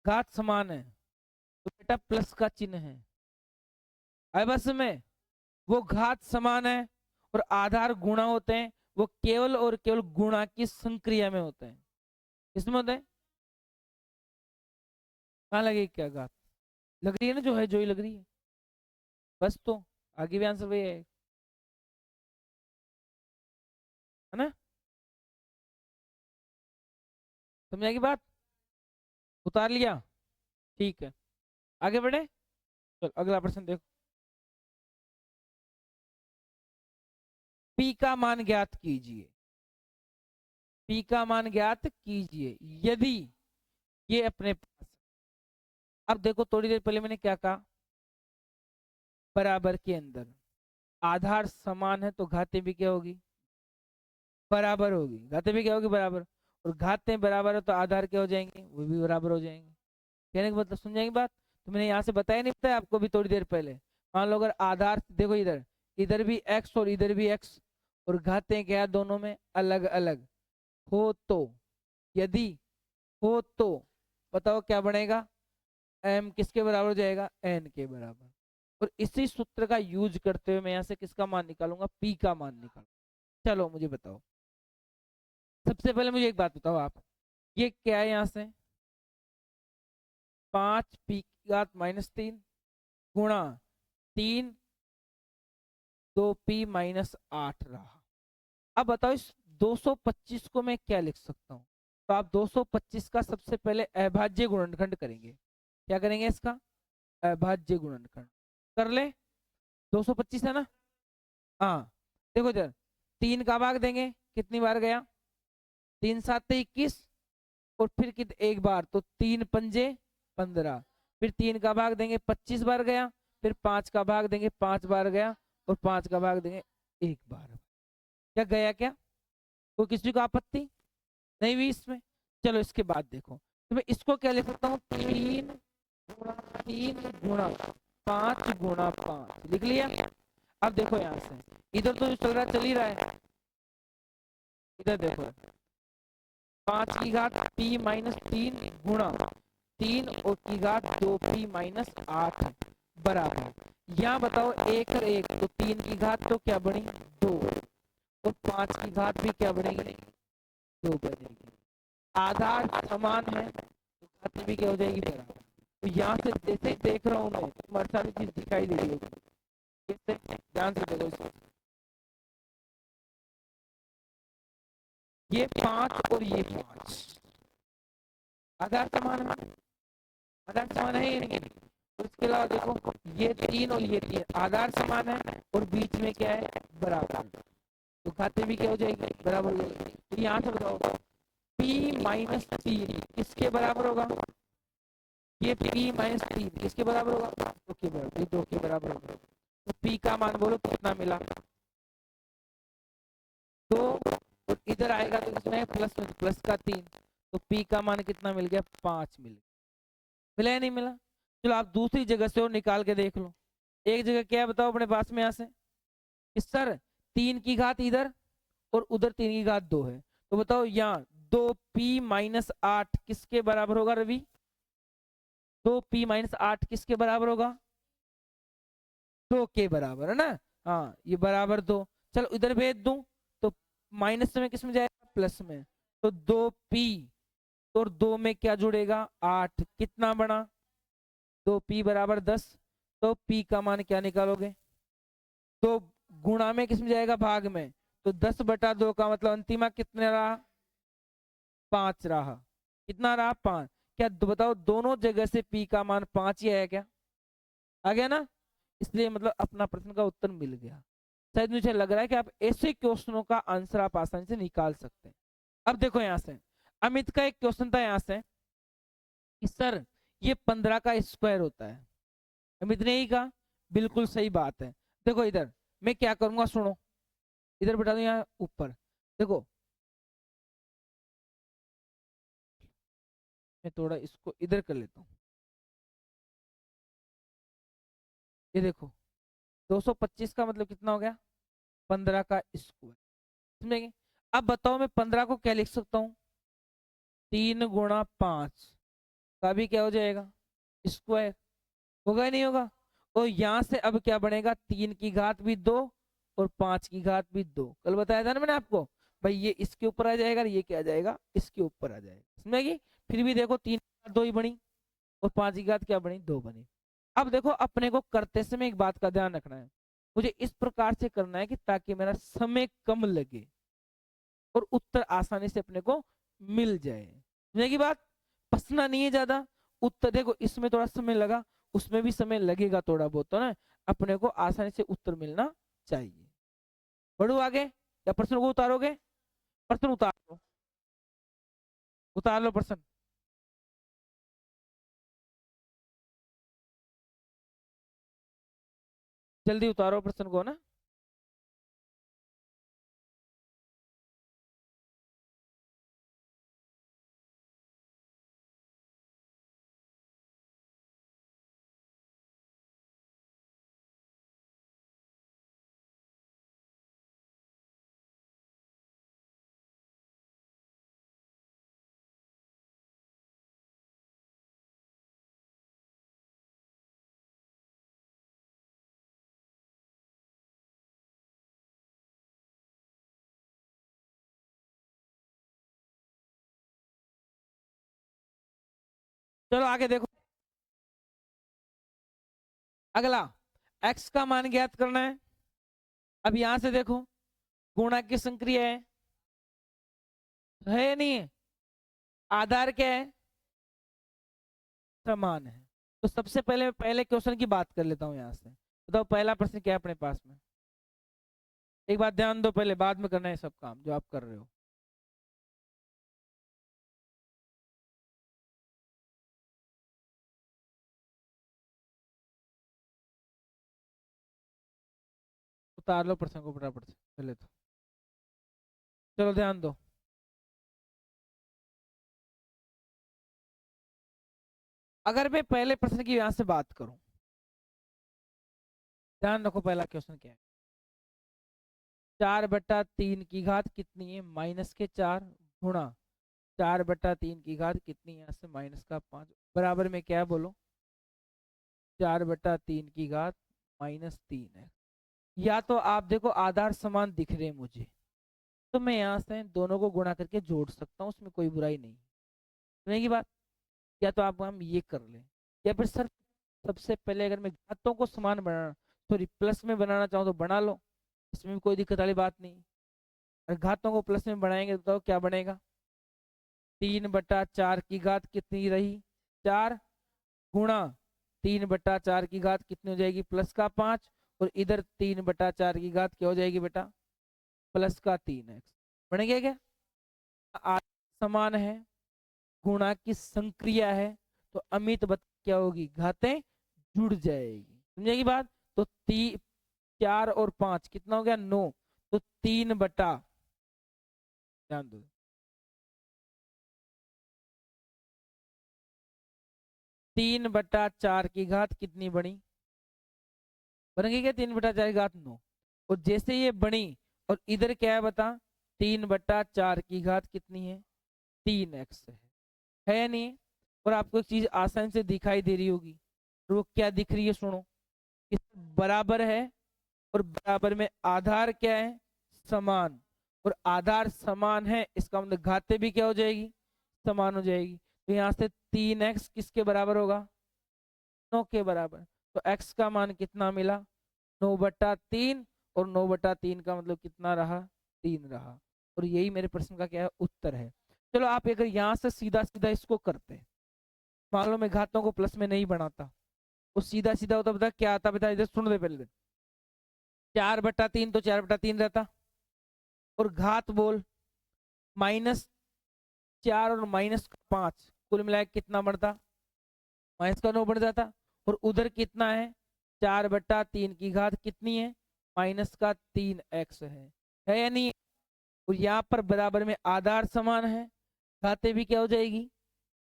Speaker 1: घात समान है तो बेटा प्लस का चिन्ह है। अब बस में वो घात समान है और आधार गुणा होते हैं, वो केवल और केवल गुणा की संक्रिया में होते हैं। किसमें होते हैं, कहाँ लगे क्या घात, लग रही है ना, जो है जो ही लग रही है बस। तो आगे भी आंसर वही है ना। समझाएगी बात, उतार लिया, ठीक है आगे बढ़े। चलो अगला प्रश्न देखो, पी का मान ज्ञात कीजिए। पी का मान ज्ञात कीजिए यदि ये अपने पास, अब देखो थोड़ी देर पहले मैंने क्या कहा, बराबर के अंदर आधार समान है तो घातें भी क्या होगी, बराबर होगी। घातें भी क्या होगी, बराबर। और घातें बराबर है तो आधार क्या हो जाएंगे, वो भी बराबर हो जाएंगे। कहने का मतलब सुन जाएंगे बात। तो मैंने यहाँ से बताया नहीं, बताया आपको भी थोड़ी देर पहले। मान लो अगर आधार देखो, इधर इधर भी एक्स और इधर भी एक्स, और घातें क्या है दोनों में अलग अलग हो, तो यदि हो तो बताओ क्या बनेगा, एम किसके बराबर हो जाएगा, एन के बराबर। और इसी सूत्र का यूज करते हुए मैं यहाँ से किसका मान निकालूंगा, पी का मान निकालूंगा। चलो मुझे बताओ, सबसे पहले मुझे एक बात बताओ आप, ये क्या है यहाँ से, 5p⁻³ गुणा 3 2p−8 रहा। अब बताओ इस 225 को मैं क्या लिख सकता हूँ। तो आप 225 का सबसे पहले अभाज्य गुणनखंड करेंगे। क्या करेंगे इसका, अभाज्य गुणनखंड कर ले। 225 है ना, हाँ देखो इधर 3 का भाग देंगे, कितनी बार गया, 3×7 = 21, और फिर कित एक बार, तो 3×5 = 15। फिर 3 का भाग देंगे, 25 बार गया। फिर 5 का भाग देंगे, 5 बार गया। और 5 का भाग देंगे, 1 बार। क्या गया क्या, कोई किसी को आपत्ति नहीं हुई इसमें। चलो इसके बाद देखो, तो मैं इसको क्या लिख सकता हूँ, 3×3×5×5 लिख लिया। अब देखो यहाँ से इधर तो जो चल रहा है चल ही रहा है, इधर देखो 5 की घात p−3 गुणा 3 और की घात 2p−8 बराबर। यहाँ बताओ 1 और 1 तो 3 की घात तो क्या बनी, 2, और 5 की घात भी क्या बनेगी, 2 बनेगी। आधार समान है तो घात भी क्या हो जाएगी, बराबर। तो यहाँ से जैसे देख रहा हूँ मैं, तुम्हारे सारी चीज दिखाई दे रही होगी, कैसे, ध्यान से देखो इसको। ये 5 और ये 5 आधार समान है, आधार समान है या नहीं। तो इसके अलावा देखो ये 3 और ये 3 आधार समान है, और बीच में क्या है, बराबर। तो घातें भी क्या हो जाएगी, बराबर हो जाएगी। तो यहाँ से बताओ p−3 किसके बराबर होगा, ये p−3 किसके बराबर होगा, दो के बराबर, ये दो के बराबर होगा। तो पी का मान बोलो कितना मिला, दो, और इधर आएगा तो कितना है प्लस में, प्लस का 3, तो पी का मान कितना मिल गया, 5 मिल गया। मिला या नहीं मिला? चलो आप दूसरी जगह से और निकाल के देख लो। एक जगह क्या है बताओ अपने पास में, यहाँ से कि सर 3 की घात इधर और उधर 3 की घात 2 है, तो बताओ यहाँ 2p-8 किसके बराबर होगा रवि? 2p-8 किसके बराबर होगा? 2 के बराबर है ना। हाँ ये बराबर 2, चलो इधर भेज दूं तो माइनस में किस में जाएगा, प्लस में। तो 2p और 2 में क्या जुड़ेगा, 8, कितना बना, 2p बराबर 10। तो p का मान क्या निकालोगे, तो गुणा में किस में जाएगा, भाग में। तो 10/2 का मतलब अंतिमा कितने रहा, 5 रहा। कितना रहा, 5। क्या बताओ दोनों जगह से p का मान 5 ही आया क्या, आ गया ना? इसलिए मतलब अपना प्रश्न का उत्तर मिल गया। शायद मुझे लग रहा है कि आप ऐसे क्वेश्चनों का आंसर आप आसानी से निकाल सकते हैं। अब देखो यहाँ से अमित का एक क्वेश्चन था यहाँ से कि सर ये 15 का स्क्वायर होता है, अमित ने ही कहा, बिल्कुल सही बात है। देखो इधर मैं क्या करूंगा, सुनो, इधर बैठा दू यहाँ ऊपर, देखो मैं थोड़ा इसको इधर कर लेता हूँ। ये देखो 225 का मतलब कितना हो गया, 15 का स्क्वायर, समझेंगे? अब बताओ मैं 15 को क्या लिख सकता हूँ, 3 × 5 का भी क्या हो जाएगा, स्क्वायर, होगा या नहीं होगा? और यहाँ से अब क्या बनेगा, 3 की घात भी 2 और 5 की घात भी 2। कल बताया था ना मैंने आपको, भाई ये इसके ऊपर आ जाएगा, ये क्या आ जाएगा, इसके ऊपर आ जाएगा, समझेगी? फिर भी देखो 3 की घात 2 ही बनी और 5 की घात क्या बनी, 2 बनी। अब देखो अपने को करते समय एक बात का ध्यान रखना है, मुझे इस प्रकार से करना है कि ताकि मेरा समय कम लगे और उत्तर आसानी से अपने को मिल जाए, समझेगी बात? पसना नहीं है ज्यादा उत्तर। देखो इसमें थोड़ा समय लगा, उसमें भी समय लगेगा थोड़ा बहुत, तो ना अपने को आसानी से उत्तर मिलना चाहिए। बढ़ो आगे, या प्रश्न को उतारोगे? प्रश्न उतार लो, उतार लो प्रश्न, जल्दी उतारो प्रश्न को ना। चलो आगे देखो, अगला x का मान ज्ञात करना है। अब यहां से देखो गुणा की संक्रिया है या नहीं है, आधार क्या है, समान है। तो सबसे पहले पहले क्वेश्चन की बात कर लेता हूं यहां से, बताओ पहला प्रश्न क्या है अपने पास में। एक बात ध्यान दो, पहले बाद में करना है सब काम जो आप कर रहे हो। उतार लो प्रश्न को फटाफट से पहले तो, चलो ध्यान दो। अगर मैं पहले प्रश्न की यहां से बात करूं, ध्यान रखो पहला क्वेश्चन क्या है, 4/3 की घात कितनी है, -4 गुणा 4/3 की घात कितनी है, यहाँ से -5 बराबर में क्या है बोलो, 4/3 की घात -3 है। या तो आप देखो आधार समान दिख रहे हैं मुझे, तो मैं यहाँ से दोनों को गुणा करके जोड़ सकता हूँ, उसमें कोई बुराई नहीं, सुनेगी बात? या तो आप हम ये कर लें, या फिर सर सबसे पहले अगर मैं घातों को समान बनाना, सॉरी प्लस में बनाना चाहूँ तो बना लो, इसमें भी कोई दिक्कत वाली बात नहीं। और घातों को प्लस में बनाएंगे तो बताओ क्या बनेगा, 3/4 की घात कितनी रही, 4 गुणा 3/4 की घात कितनी हो जाएगी, +5, और इधर 3/4 की घात क्या हो जाएगी बेटा, +3x। बन गया क्या? समान है, गुणा की संक्रिया है, तो अमित बता क्या होगी, घातें जुड़ जाएगी। समझेगी बात? तो 4 और 5 कितना हो गया? 9। तो 3 बटा, ध्यान दो, 3/4 की घात कितनी बनी? बनेगी क्या 3/4 की घात? 9। और जैसे ये बनी और इधर क्या है बता, 3/4 की घात कितनी है? 3x है या नहीं? और आपको एक चीज आसानी से दिखाई दे रही होगी, और वो क्या दिख रही है सुनो, इस बराबर है, और बराबर में आधार क्या है? समान। और आधार समान है, इसका मतलब घातें भी क्या हो जाएगी? समान हो जाएगी। तो यहाँ से 3x किसके बराबर होगा? 9 के बराबर। तो x का मान कितना मिला? 9/3। और 9/3 का मतलब कितना रहा? 3 रहा। और यही मेरे प्रश्न का क्या है? उत्तर है। चलो आप अगर यहाँ से सीधा सीधा इसको करते, मान लो मैं घातों को प्लस में नहीं बनाता, वो सीधा सीधा होता, बता क्या आता? बता, इधर सुन दे पहले। 4/3 तो 4/3 रहता, और घात बोल, -4 और -5 कुल मिलाकर कितना बढ़ता? -9 बढ़ जाता। और उधर कितना है? 4/3 की घात कितनी है? -3x है या नहीं? और यहाँ पर बराबर में आधार समान है, घातें भी क्या हो जाएगी?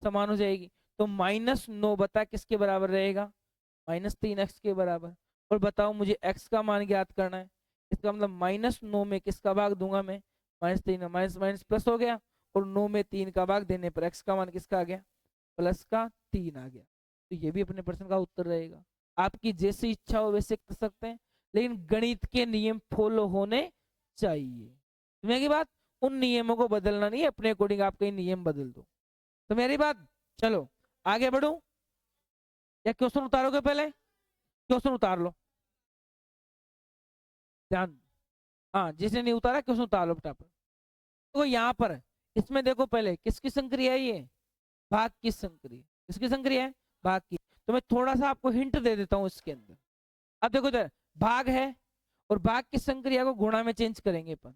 Speaker 1: समान हो जाएगी। तो -9 बता किसके बराबर रहेगा? -3x के बराबर। और बताओ मुझे x का मान ज्ञात करना है, इसका मतलब -9 में किसका भाग दूंगा मैं? -3। माइनस माइनस प्लस हो गया, और 9 में 3 का भाग देने पर x का मान किसका आ गया? +3 आ गया। तो ये भी अपने प्रश्न का उत्तर रहेगा। आपकी जैसी इच्छा हो वैसे कर सकते हैं, लेकिन गणित के नियम फॉलो होने चाहिए। समझ की बात? उन नियमों को बदलना नहीं है, अपने अकॉर्डिंग आप कई नियम बदल दो। तो मेरी बात, चलो आगे बढ़ू या क्वेश्चन उतारोगे? पहले क्वेश्चन उतार लो, ध्यान। हाँ, जिसने नहीं उतारा क्वेश्चन उतार लो फटाफट। तो यहाँ पर इसमें देखो, पहले किसकी संक्रिया है ये? भाग की संक्रिया। किसकी संक्रिया है? भाग की। तो मैं थोड़ा सा आपको हिंट दे देता हूँ इसके अंदर। अब देखो इधर भाग है, और भाग की संक्रिया को गुणा में चेंज करेंगे अपन,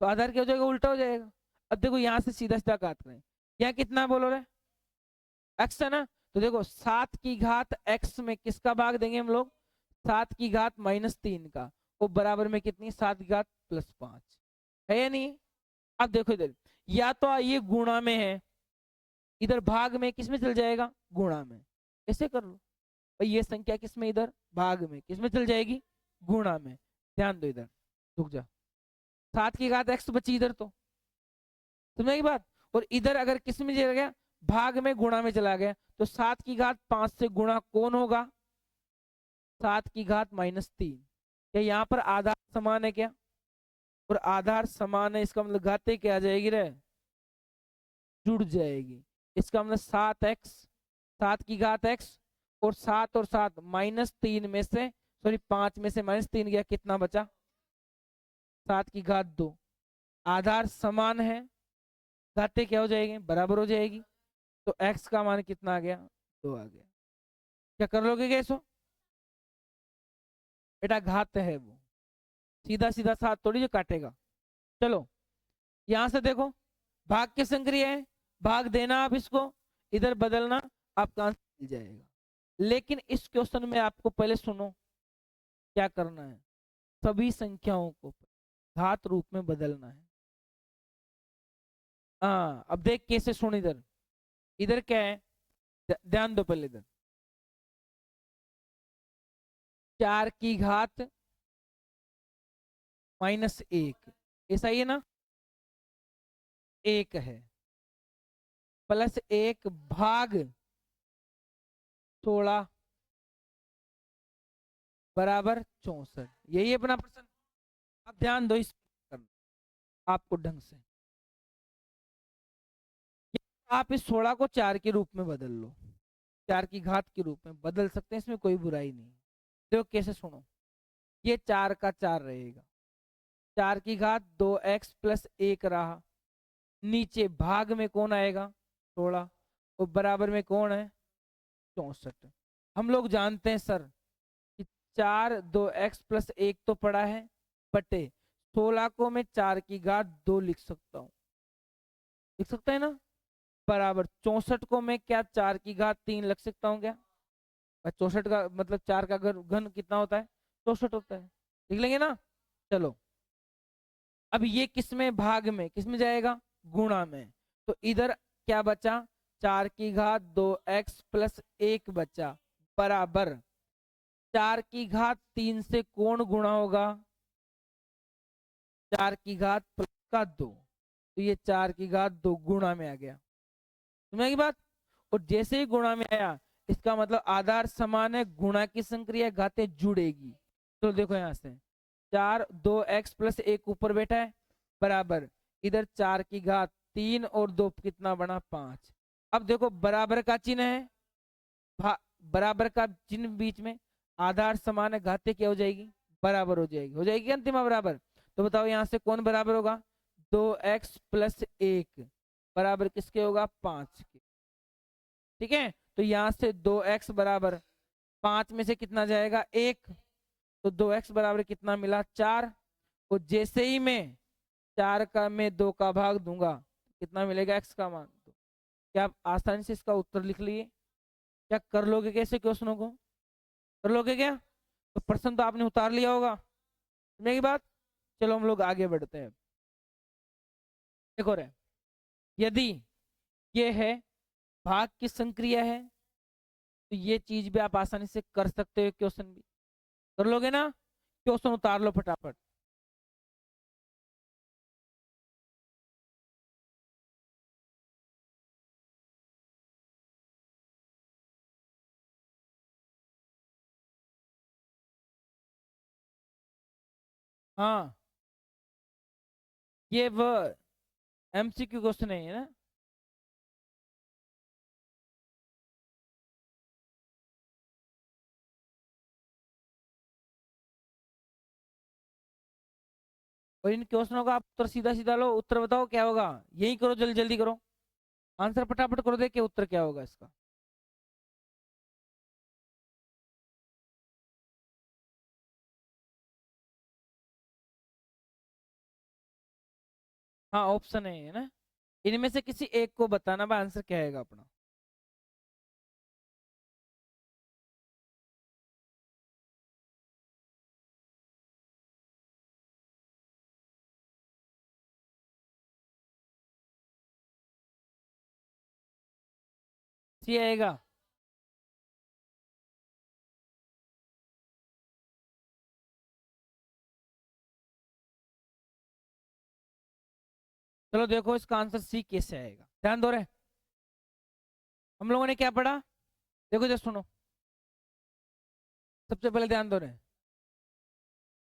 Speaker 1: तो आधार क्या हो जाएगा? उल्टा हो जाएगा। अब देखो यहाँ से सीधा सीधा काट रहे हैं, यहाँ कितना बोलो रे? एक्स है ना? तो देखो 7 की घात एक्स में किसका भाग देंगे हम लोग? 7 की घात -3 का। वो बराबर में कितनी? 7 की घात +5 है या नहीं? अब देखो इधर, या तो ये गुणा में है, इधर भाग में, किस में चल जाएगा? गुणा में। ऐसे कर लो भाई, ये संख्या किस में? इधर भाग में, किस में चल जाएगी? गुणा में। ध्यान दो इधर, रुक जा, 7 की घात एक्स बची इधर, तो समझ की बात? और इधर अगर किस में चला गया? भाग में, गुणा में चला गया, तो 7 की घात 5 से गुणा कौन होगा? 7 की घात -3। क्या यहाँ पर आधार समान है क्या? और आधार समान है, इसका मतलब घाते क्या आ जाएगी रे? जुड़ जाएगी। इसका मतलब 7x, 7 की घात x, और 7 और 7 -3 में से, सॉरी 5 में से -3 गया, कितना बचा? 7 की घात 2। आधार समान है, घाते क्या हो जाएगी? बराबर हो जाएगी। तो x का मान कितना आ गया? 2 आ गया। क्या कर लोगे क्या इसको? बेटा घात है वो, सीधा सीधा 7 थोड़ी जो काटेगा। चलो यहां से देखो, भाग की संक्रिया है, भाग देना आप इसको, इधर बदलना, आपका आंसर मिल जाएगा। लेकिन इस क्वेश्चन में आपको पहले सुनो, क्या करना है? सभी संख्याओं को घात रूप में बदलना है। हाँ, अब देख कैसे, सुन इधर, इधर क्या है? ध्यान दो पहले इधर, 4 की घात -1, ऐसा ही है ना? 1 है, +1 भाग 16 बराबर 64। यही अपना प्रश्न। आप ध्यान दो इस पर, आपको ढंग से, आप इस 16 को 4 के रूप में बदल लो, 4 की घात के रूप में बदल सकते हैं, इसमें कोई बुराई नहीं। देखो कैसे, सुनो, ये 4 का 4 रहेगा, 4 की घात 2x + 1 रहा, नीचे भाग में कौन आएगा? 16, और बराबर में कौन है? 64। हम लोग जानते हैं सर कि 4 2x + 1 तो पड़ा है, बटे 16 को मैं 4 की घात 2 लिख सकता हूँ, लिख सकते हैं ना? बराबर 64 को मैं क्या 4 की घात 3 लिख सकता हूँ क्या? 64 का मतलब 4 का घन कितना होता है? 64 होता है। लिख लेंगे ना। चलो अब ये किसमें भाग में, किसमें जाएगा? गुणा में। तो इधर क्या बचा? 4 की घात 2x प्लस 1 बचा, बराबर 4 की घात 3 से कौन गुणा होगा? 4 की घात प्लस का 2, तो ये 4 की घात 2 गुणा में आ गया। समझ की बात? और जैसे ही गुणा में आया, इसका मतलब आधार समान है, गुणा की संक्रिया घातें जुड़ेगी। तो देखो यहां से 4 2x प्लस 1 ऊपर बैठा है, बराबर इधर 4 की घात 3 और 2 कितना बना? 5। अब देखो बराबर का चिन्ह है, बराबर का चिन्ह बीच में, आधार समान है, घातें क्या हो जाएगी? बराबर हो जाएगी। हो जाएगी अंतिम बराबर। तो बताओ यहाँ से कौन बराबर होगा? 2x प्लस 1 बराबर किसके होगा? 5 के। ठीक है, तो यहाँ से 2x बराबर 5 में से कितना जाएगा? 1। तो 2x बराबर कितना मिला? 4। और जैसे ही मैं 4 का मैं 2 का भाग दूंगा, कितना मिलेगा? x का मान। तो क्या आप आसानी से इसका उत्तर लिख लिए? क्या कर लोगे कैसे क्वेश्चनों को? कर लोगे क्या? तो प्रश्न तो आपने उतार लिया होगा। समझे की बात? चलो हम लोग आगे बढ़ते हैं। देखो रे, यदि ये है भाग की संक्रिया है, तो ये चीज भी आप आसानी से कर सकते हो। क्वेश्चन भी कर लोगे ना? क्वेश्चन उतार लो फटाफट। हाँ, ये वो एमसीक्यू क्वेश्चन है ना? और इन क्वेश्चनों का आप उत्तर सीधा सीधा लो। उत्तर बताओ क्या होगा? यही करो, जल्दी जल्दी करो, आंसर फटाफट करो, देखिए उत्तर क्या होगा इसका। हाँ ऑप्शन है ना, इनमें से किसी एक को बताना भाई, आंसर क्या आएगा अपना। सी आएगा। चलो देखो इसका आंसर सी कैसे आएगा, ध्यान दो रे। हम लोगों ने क्या पढ़ा? देखो जस्ट सुनो, सबसे पहले ध्यान दो रे,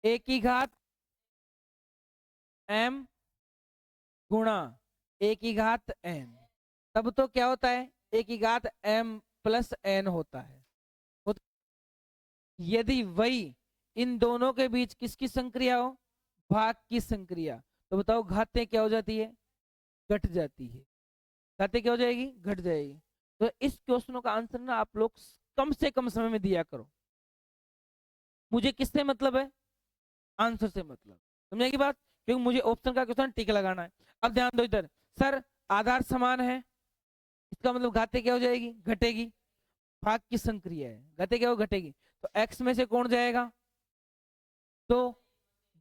Speaker 1: ए की घात m गुणा ए की घात n, तब तो क्या होता है? ए की घात m प्लस n होता है। यदि वही इन दोनों के बीच किसकी संक्रिया हो? भाग की संक्रिया। तो बताओ घातें क्या हो जाती है? घट जाती है। घातें क्या हो जाएगी? घट जाएगी। तो इस क्वेश्चन का आंसर ना आप लोग कम से कम समय में दिया करो। मुझे किससे मतलब है? आंसर से मतलब। समझे की बात? क्योंकि मुझे ऑप्शन का क्वेश्चन टिक लगाना है। अब ध्यान दो इधर, सर आधार समान है, इसका मतलब घातें क्या हो जाएगी? घटेगी। भाग की संक्रिया है, घातें क्या हो? घटेगी। तो x में से कौन जाएगा? तो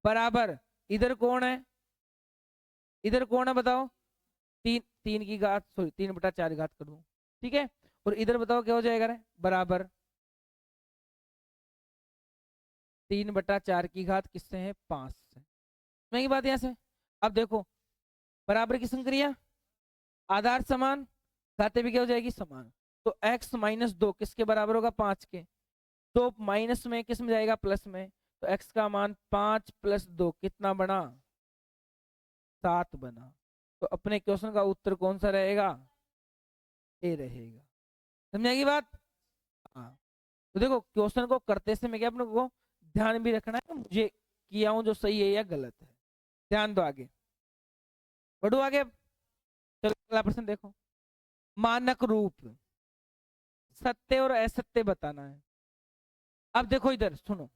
Speaker 1: बराबर इधर कौन है? इधर कौन है बताओ? 3 की घात, सॉरी 3/4 घात कर दूं, ठीक है। और इधर बताओ क्या हो जाएगा रे? बराबर 3/4 की घात किससे है? 5 से। समझ की बात यहाँ से? अब देखो बराबर की संक्रिया, आधार समान, घातें भी क्या हो जाएगी? समान। तो x माइनस 2 किसके बराबर होगा? 5 के। तो माइनस में किस में जाएगा? प्लस में। तो x का मान 5 प्लस 2 कितना बना? 7 बना। तो अपने क्वेश्चन का उत्तर कौन सा रहेगा? ए रहेगा। समझेगी बात? हाँ। तो देखो क्वेश्चन को करते समय क्या अपने को ध्यान भी रखना है, मुझे किया हूं जो सही है या गलत है। ध्यान दो आगे बढ़ो आगे। चलो अगला प्रश्न देखो, मानक रूप सत्य और असत्य बताना है। अब देखो इधर सुनो,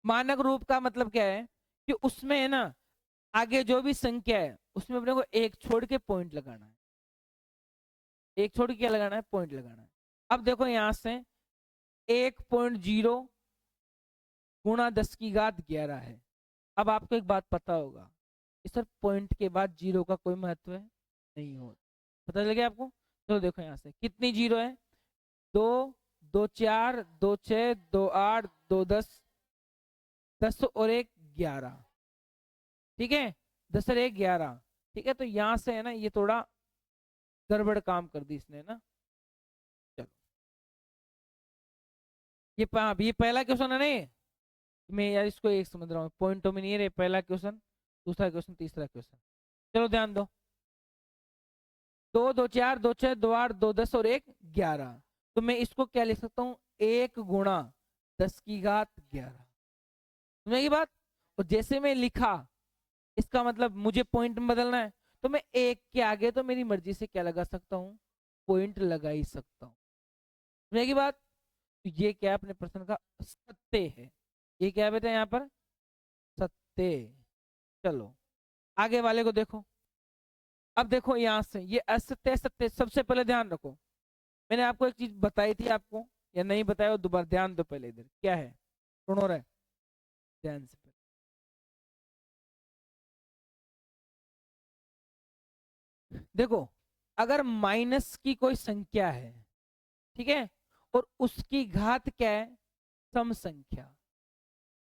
Speaker 1: मानक रूप का मतलब क्या है? कि उसमें है ना, आगे जो भी संख्या है उसमें अपने को एक छोड़ के पॉइंट लगाना है। एक छोड़ के क्या लगाना है? पॉइंट लगाना है। अब देखो यहां से 1.0 गुणा 10 की घात 11 है। अब आपको एक बात पता होगा कि सर पॉइंट के बाद जीरो का कोई महत्व है नहीं हो, पता चल गया आपको। तो देखो यहाँ से कितनी जीरो है, 2, 2 4, 2 6, 2 8, 2 10, 10 और 1 11, ठीक है, 10 और 1 11, ठीक है। तो यहाँ से है ना ये थोड़ा गड़बड़ काम कर दी इसने ना। चलो ये पहला क्वेश्चन है नहीं, मैं यार इसको एक समझ रहा हूँ, पॉइंटों में नहीं है रे, पहला क्वेश्चन, दूसरा क्वेश्चन, तीसरा क्वेश्चन। चलो ध्यान दो, 2 2 4 2 6 2 8 2 10 और 1 11, तो मैं इसको क्या लिख सकता हूँ, 1 गुणा 10 की घात 11, समझेगी बात। और जैसे मैं लिखा, इसका मतलब मुझे पॉइंट में बदलना है, तो मैं एक के आगे तो मेरी मर्जी से क्या लगा सकता हूँ, पॉइंट लगा ही सकता हूँ, समझेगी बात। तो ये क्या है, अपने प्रश्न का सत्य है, ये क्या है बेटा यहाँ पर, सत्य। चलो आगे वाले को देखो। अब देखो यहां से ये असत्य सत्य, सबसे पहले ध्यान रखो, मैंने आपको एक चीज बताई थी आपको या नहीं बताया, वो दोबारा ध्यान दो पहले, इधर क्या है, सुनो रहे ध्यान से पहले। देखो अगर माइनस की कोई संख्या है, ठीक है, और उसकी घात क्या है, सम संख्या,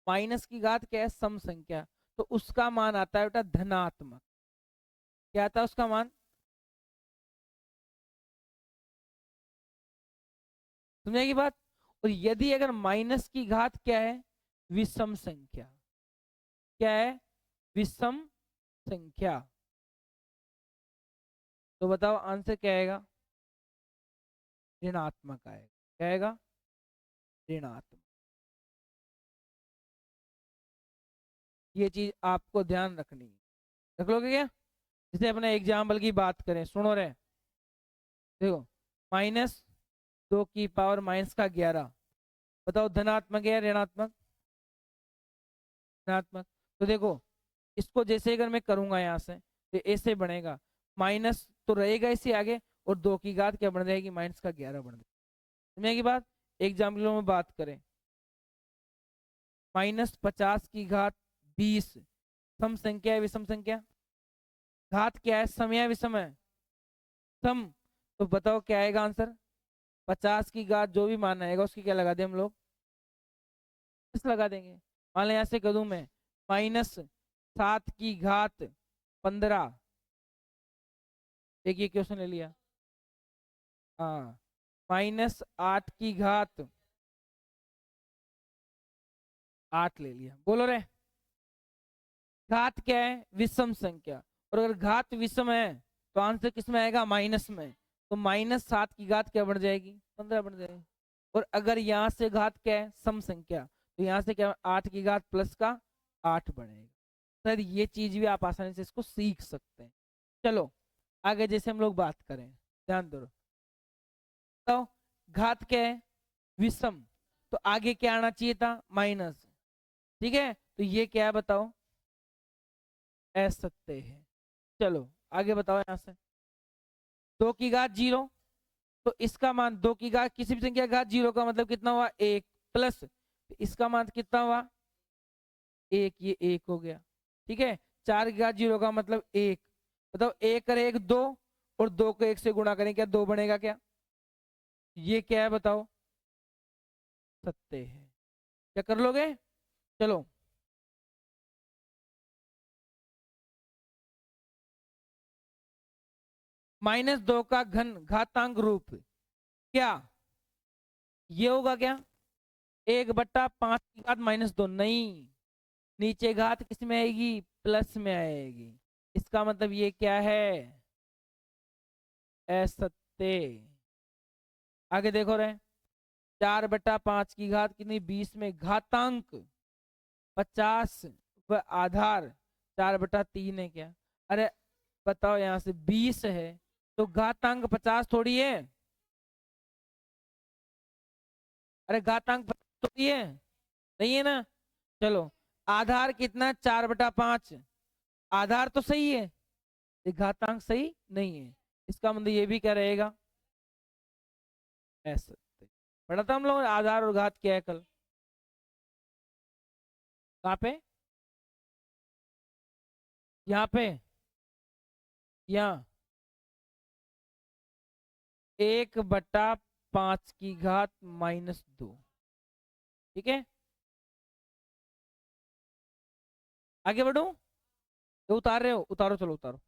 Speaker 1: माइनस की घात क्या है, सम संख्या, तो उसका मान आता है बेटा धनात्मक, क्या आता है उसका मान, समझेगी बात। और यदि अगर माइनस की घात क्या है, विषम संख्या, क्या है, विषम संख्या, तो बताओ आंसर क्या आएगा, ऋणात्मक आएगा, क्या आएगा, ऋणात्मक। ये चीज आपको ध्यान रखनी है, रख लोगे क्या। जैसे अपने एग्जाम्पल की बात करें, सुनो रे, देखो -2 की पावर -11, बताओ धनात्मक है या ऋणात्मक, ऋणात्मक। तो देखो इसको जैसे अगर मैं करूंगा यहाँ से, तो ऐसे बनेगा, माइनस तो रहेगा इसी आगे, और 2 की घात क्या बन जाएगी, -11 बन जाएगी, समझेगी बात। एग्जाम्पलों में बात करें, -50 की घात 20 सम संख्या है विषम संख्या, घात क्या है, सम या विषम है, सम, तो बताओ क्या आएगा आंसर, 50 की घात जो भी मान आएगा उसकी क्या लगा दें हम लोग, प्लस लगा देंगे। मान लो यहाँ से कर दूं मैं, -7 की घात 15, एक ये क्वेश्चन ले लिया, हाँ, -8 की घात 8 ले लिया, बोलो रे, घात क्या है, विषम संख्या, और अगर घात विषम है तो आंसर किस में आएगा, माइनस में, तो -7 की घात क्या बढ़ जाएगी, 15 बढ़ जाएगी। और अगर यहाँ से घात क्या है, सम संख्या, तो यहाँ से क्या 8 की घात प्लस का 8 बढ़ेगा। सर ये चीज भी आप आसानी से इसको सीख सकते हैं। चलो आगे जैसे हम लोग बात करें, ध्यान दो, तो घात क्या है, विषम, तो आगे क्या आना चाहिए था, माइनस, ठीक है, तो ये क्या है बताओ, असत्य है। चलो आगे बताओ यहाँ से, 2 की घात 0, तो इसका मान 2 की घात किसी भी संख्या का घात 0 का मतलब कितना हुआ, 1, प्लस इसका मान कितना हुआ, 1, ये 1 हो गया, ठीक है। 4 की घात 0 का मतलब 1, बताओ 1 करे 1 2, और 2 को 1 से गुणा करें क्या 2 बनेगा क्या, ये क्या है बताओ, सत्य है, क्या कर लोगे। चलो -2 का घन घातांक रूप, क्या ये होगा क्या, 1/5 की घात -2, नहीं, नीचे घात किस में आएगी, प्लस में आएगी, इसका मतलब ये क्या है, असत्य। आगे देखो रहे, 4/5 की घात कितनी 20 में घातांक 50 व आधार 4/3 है क्या, अरे बताओ यहाँ से 20 है तो घातांक 50 थोड़ी है, अरे घातांक 50 थोड़ी है, नहीं है ना। चलो आधार कितना 4/5, आधार तो सही है, ये घातांक सही नहीं है, इसका मतलब ये भी क्या रहेगा, ऐसा पढ़ा था हम लोग आधार और घात क्या है कल। कहाँ पे? यहाँ पे, यहाँ 1/5 - 2। ठीक है, आगे बढ़ू? तो उतार रहे हो, उतारो, चलो उतारो।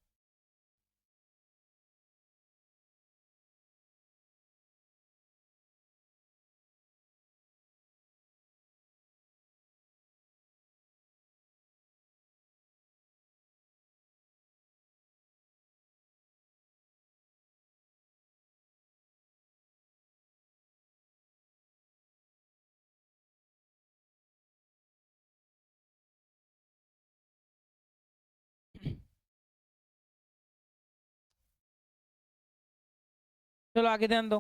Speaker 1: चलो आगे ध्यान दो,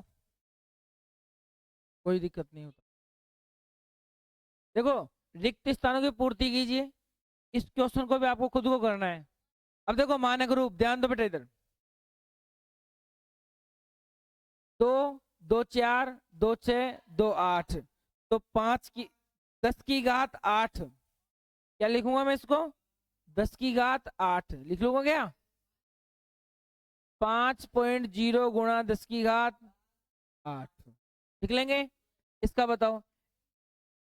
Speaker 1: कोई दिक्कत नहीं होता। देखो, रिक्त स्थानों की पूर्ति कीजिए। इस क्वेश्चन को भी आपको खुद को करना है। अब देखो मानक रूप, ध्यान दो बेटा इधर। 2 2 4 2 6 2 8, तो 10 की घात 8। क्या लिखूंगा मैं इसको? 10 की घात 8 लिख लूंगा क्या? 5.0 गुणा 10 की घात 8 लिख लेंगे। इसका बताओ,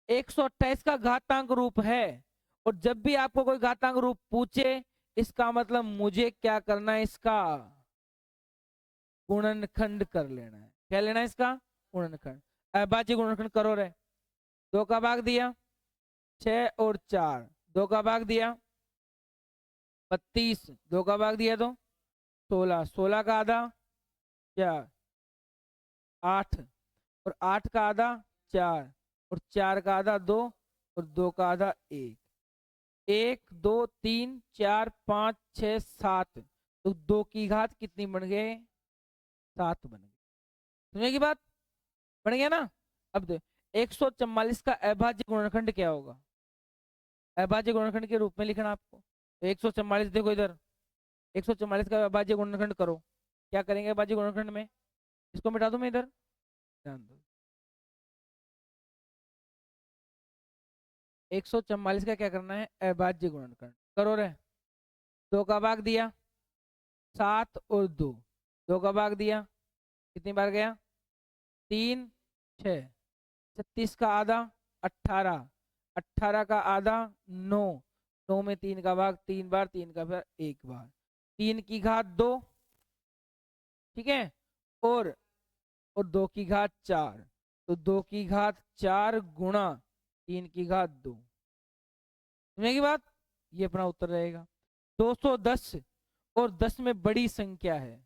Speaker 1: 128 का घातांक रूप है, और जब भी आपको कोई घातांक रूप पूछे, इसका मतलब मुझे क्या करना है? इसका गुणनखंड कर लेना है। क्या लेना है? इसका गुणनखंड। अविभाज्य गुणनखंड करो रे। 2 का भाग दिया 6 और 4, 2 का भाग दिया 32, 2 का भाग दिया तो 16, 16 का आधा क्या? 8, और 8 का आधा 4, और 4 का आधा 2, और 2 का आधा 1। 1 2 3 4 5 6 7, तो 2 की घात कितनी बन गए? 7 बन गए। सुनिए की बात, बन गया ना? अब दे 144 का अभाज्य गुणनखंड क्या होगा? अभाज्य गुणनखंड के रूप में लिखना आपको। तो 144 देखो इधर, 144 का अभाज्य गुणनखंड करो। क्या करेंगे अभाज्य गुणनखंड में? इसको मिटा दूं मैं इधर, ध्यान दो। 144 का क्या करना है? अभाज्य गुणनखंड करो रे। 2 का भाग दिया 7 और 2, 2 का भाग दिया कितनी बार गया? 3 6, 36 का आधा 18, 18 का आधा 9, 9 में 3 का भाग 3 बार, 3 का भाग 1 बार, 3 की घात 2। ठीक है, और 2 की घात 4, तो 2 की घात 4 गुणा 3 की घात 2। सुनिए की बात, ये अपना उत्तर रहेगा। 210 और 10 में बड़ी संख्या है।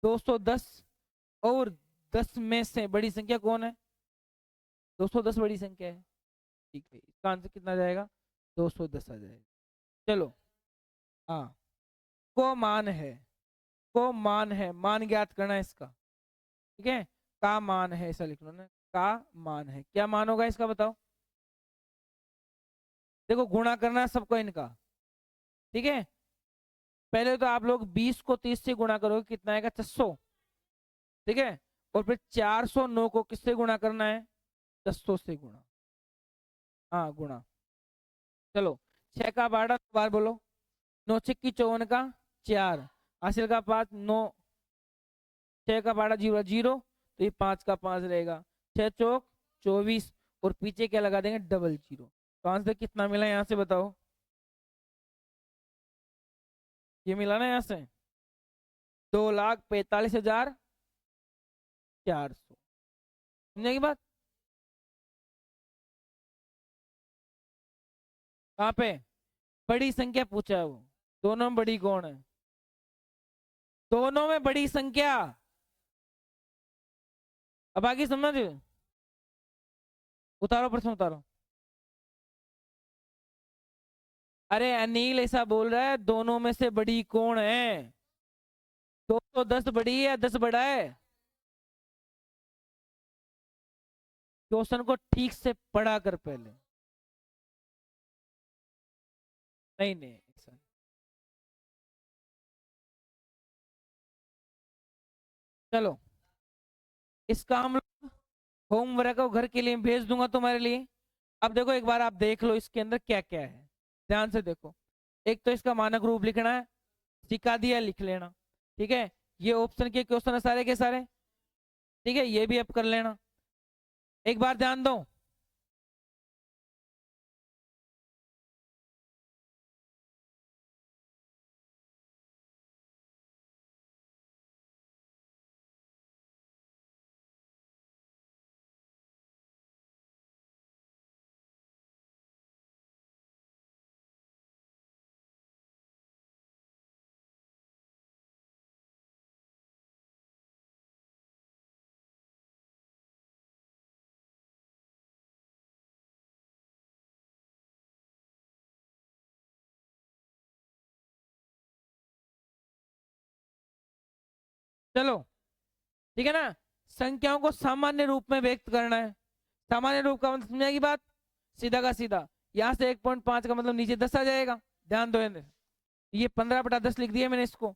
Speaker 1: 210 और 10 में से बड़ी संख्या कौन है? 210 बड़ी संख्या है। ठीक है, इसका आंसर कितना आ जाएगा? 210 आ जाएगा। चलो, हाँ, को मान है, को मान है, मान ज्ञात करना है इसका। ठीक है, का मान है ऐसा लिख लो ना, का मान है। क्या मान होगा इसका बताओ? देखो गुणा करना है सबको इनका। ठीक है, पहले तो आप लोग 20 को 30 से गुणा करोगे, कितना आएगा? 600। ठीक है, और फिर 409 को किससे गुणा करना है? 600 से गुणा। हाँ गुणा। चलो, 6 का 12 बार बोलो। 9 6 54 का 4, हासिल का 5, 9, 6 का 12 0 0, तो ये 5 का 5 रहेगा। 6 चौक 24, और पीछे क्या लगा देंगे? Double zero. तो आंसर कितना मिला यहाँ से बताओ? ये मिला ना यहाँ से, 2,45,400। समझे की बात? कहाँ पे बड़ी संख्या पूछा है वो? दोनों में बड़ी कौन है? दोनों में बड़ी संख्या। अब आगे समझ, उतारो प्रश्न उतारो। अरे अनिल ऐसा बोल रहा है, दोनों में से बड़ी कौन है? 210 बड़ी है या 10 बड़ा है? क्वेश्चन को ठीक से पढ़ा कर पहले। नहीं नहीं ऐसा। चलो इसका हम लोग होमवर्क को घर के लिए भेज दूंगा तुम्हारे लिए। अब देखो एक बार आप देख लो इसके अंदर क्या क्या है, ध्यान से देखो। एक तो इसका मानक रूप लिखना है, सिखा दिया, लिख लेना। ठीक है, ये ऑप्शन के क्वेश्चन है सारे के सारे। ठीक है, ये भी अब कर लेना। एक बार ध्यान दो, चलो। ठीक है ना, संख्याओं को सामान्य रूप में व्यक्त करना है। सामान्य रूप का मतलब समझाएगी बात, सीधा का सीधा। यहाँ से 1.5 का मतलब नीचे 10 आ जाएगा। ध्यान दो, ये 15/10 लिख दिया मैंने इसको,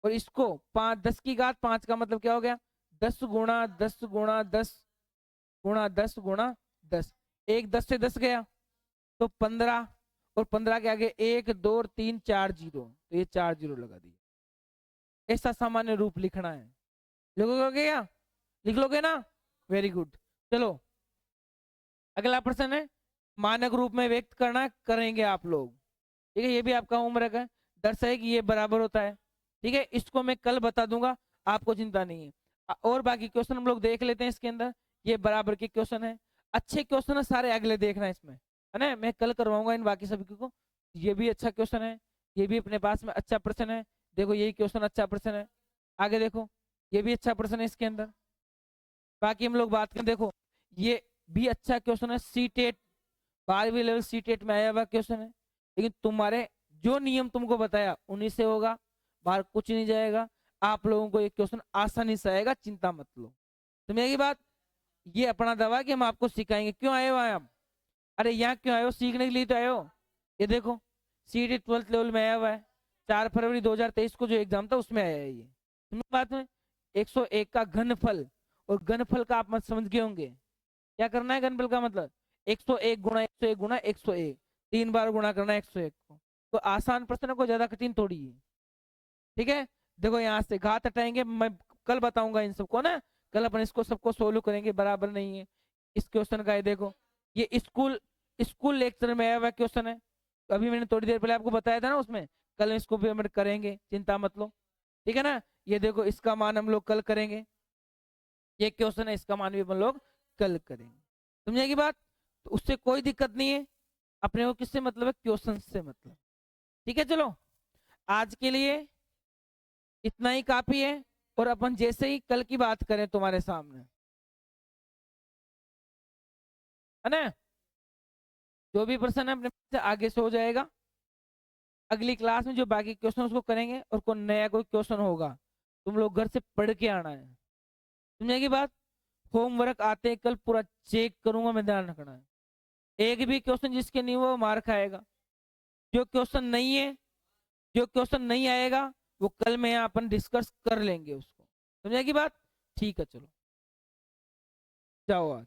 Speaker 1: और इसको 10 की घात 5 का मतलब क्या हो गया, 10 × 10 × 10 × 10 × 10। एक 10 से 10 गया तो 15, और 15 के आगे 1 2 3 4 जीरो, तो ये 4 जीरो लगा दिए। ऐसा सामान्य रूप लिखना है। लिखोगे क्या, लिख लोगे ना, वेरी गुड। चलो अगला प्रश्न है, मानक रूप में व्यक्त करना करेंगे आप लोग। ठीक है, ये भी आपका होमवर्क है, दर्शाए कि ये बराबर होता है। ठीक है, इसको मैं कल बता दूंगा, आपको चिंता नहीं है। और बाकी क्वेश्चन हम लोग देख लेते हैं इसके अंदर। ये बराबर के क्वेश्चन है, अच्छे क्वेश्चन है सारे, अगले देखना है इसमें, है ना। मैं कल करवाऊंगा इन बाकी सभी को। ये भी अच्छा क्वेश्चन है, ये भी अपने पास में अच्छा प्रश्न है। देखो यही क्वेश्चन अच्छा प्रश्न है, आगे देखो ये भी अच्छा प्रश्न है इसके अंदर। बाकी हम लोग बात करें, देखो ये भी अच्छा क्वेश्चन है, सी टेट 12वीं लेवल सी टेट में आया हुआ क्वेश्चन है। लेकिन तुम्हारे जो नियम तुमको बताया उन्हीं से होगा, बाहर कुछ नहीं जाएगा। आप लोगों को ये क्वेश्चन आसानी से आएगा, चिंता मत लो। समझेगी बात, ये अपना दवा कि हम आपको सिखाएंगे। क्यों आए हो आप, अरे यहाँ क्यों आए हो, सीखने के लिए तो आए हो। ये देखो सी टेट 12th लेवल में आया हुआ है, 4 फरवरी 2023 को जो एग्जाम था उसमें आया है ये। समझ बात में, 101 का घनफल, और घनफल का आप मत समझ गए होंगे क्या करना है। घनफल का मतलब 101 गुणा 101 गुणा 101, 3 बार गुणा करना है 101 को। तो आसान प्रश्न को, ज्यादा कठिन थोड़ी है। ठीक है, देखो यहाँ से घात हटाएंगे, मैं कल बताऊंगा इन सबको ना, कल अपन इसको सबको सोल्व करेंगे। बराबर नहीं है इस क्वेश्चन का, ये देखो ये स्कूल स्कूल लेक्चर में आया हुआ क्वेश्चन है। तो अभी मैंने थोड़ी देर पहले आपको बताया था ना उसमें, कल इसको भी हम करेंगे, चिंता मत लो। ठीक है ना, ये देखो इसका मान हम लोग कल करेंगे, ये क्वेश्चन है इसका मान भी हम लोग कल करेंगे। समझेगी बात, तो उससे कोई दिक्कत नहीं है, अपने को किससे मतलब है, क्वेश्चन से मतलब। ठीक है, चलो आज के लिए इतना ही काफी है। और अपन जैसे ही कल की बात करें तुम्हारे सामने, है ना, जो भी प्रश्न है अपने से आगे से हो जाएगा। अगली क्लास में जो बाकी क्वेश्चन उसको करेंगे, और कोई नया कोई क्वेश्चन होगा तुम लोग घर से पढ़ के आना है। समझेगी बात, होमवर्क आते ही कल पूरा चेक करूंगा मैं, ध्यान रखना है। एक भी क्वेश्चन जिसके नहीं हुआ वो मार खाएगा। जो क्वेश्चन नहीं है, जो क्वेश्चन नहीं आएगा वो कल में यहाँ अपन डिस्कस कर लेंगे उसको। समझेगी बात, ठीक है चलो जाओ आज।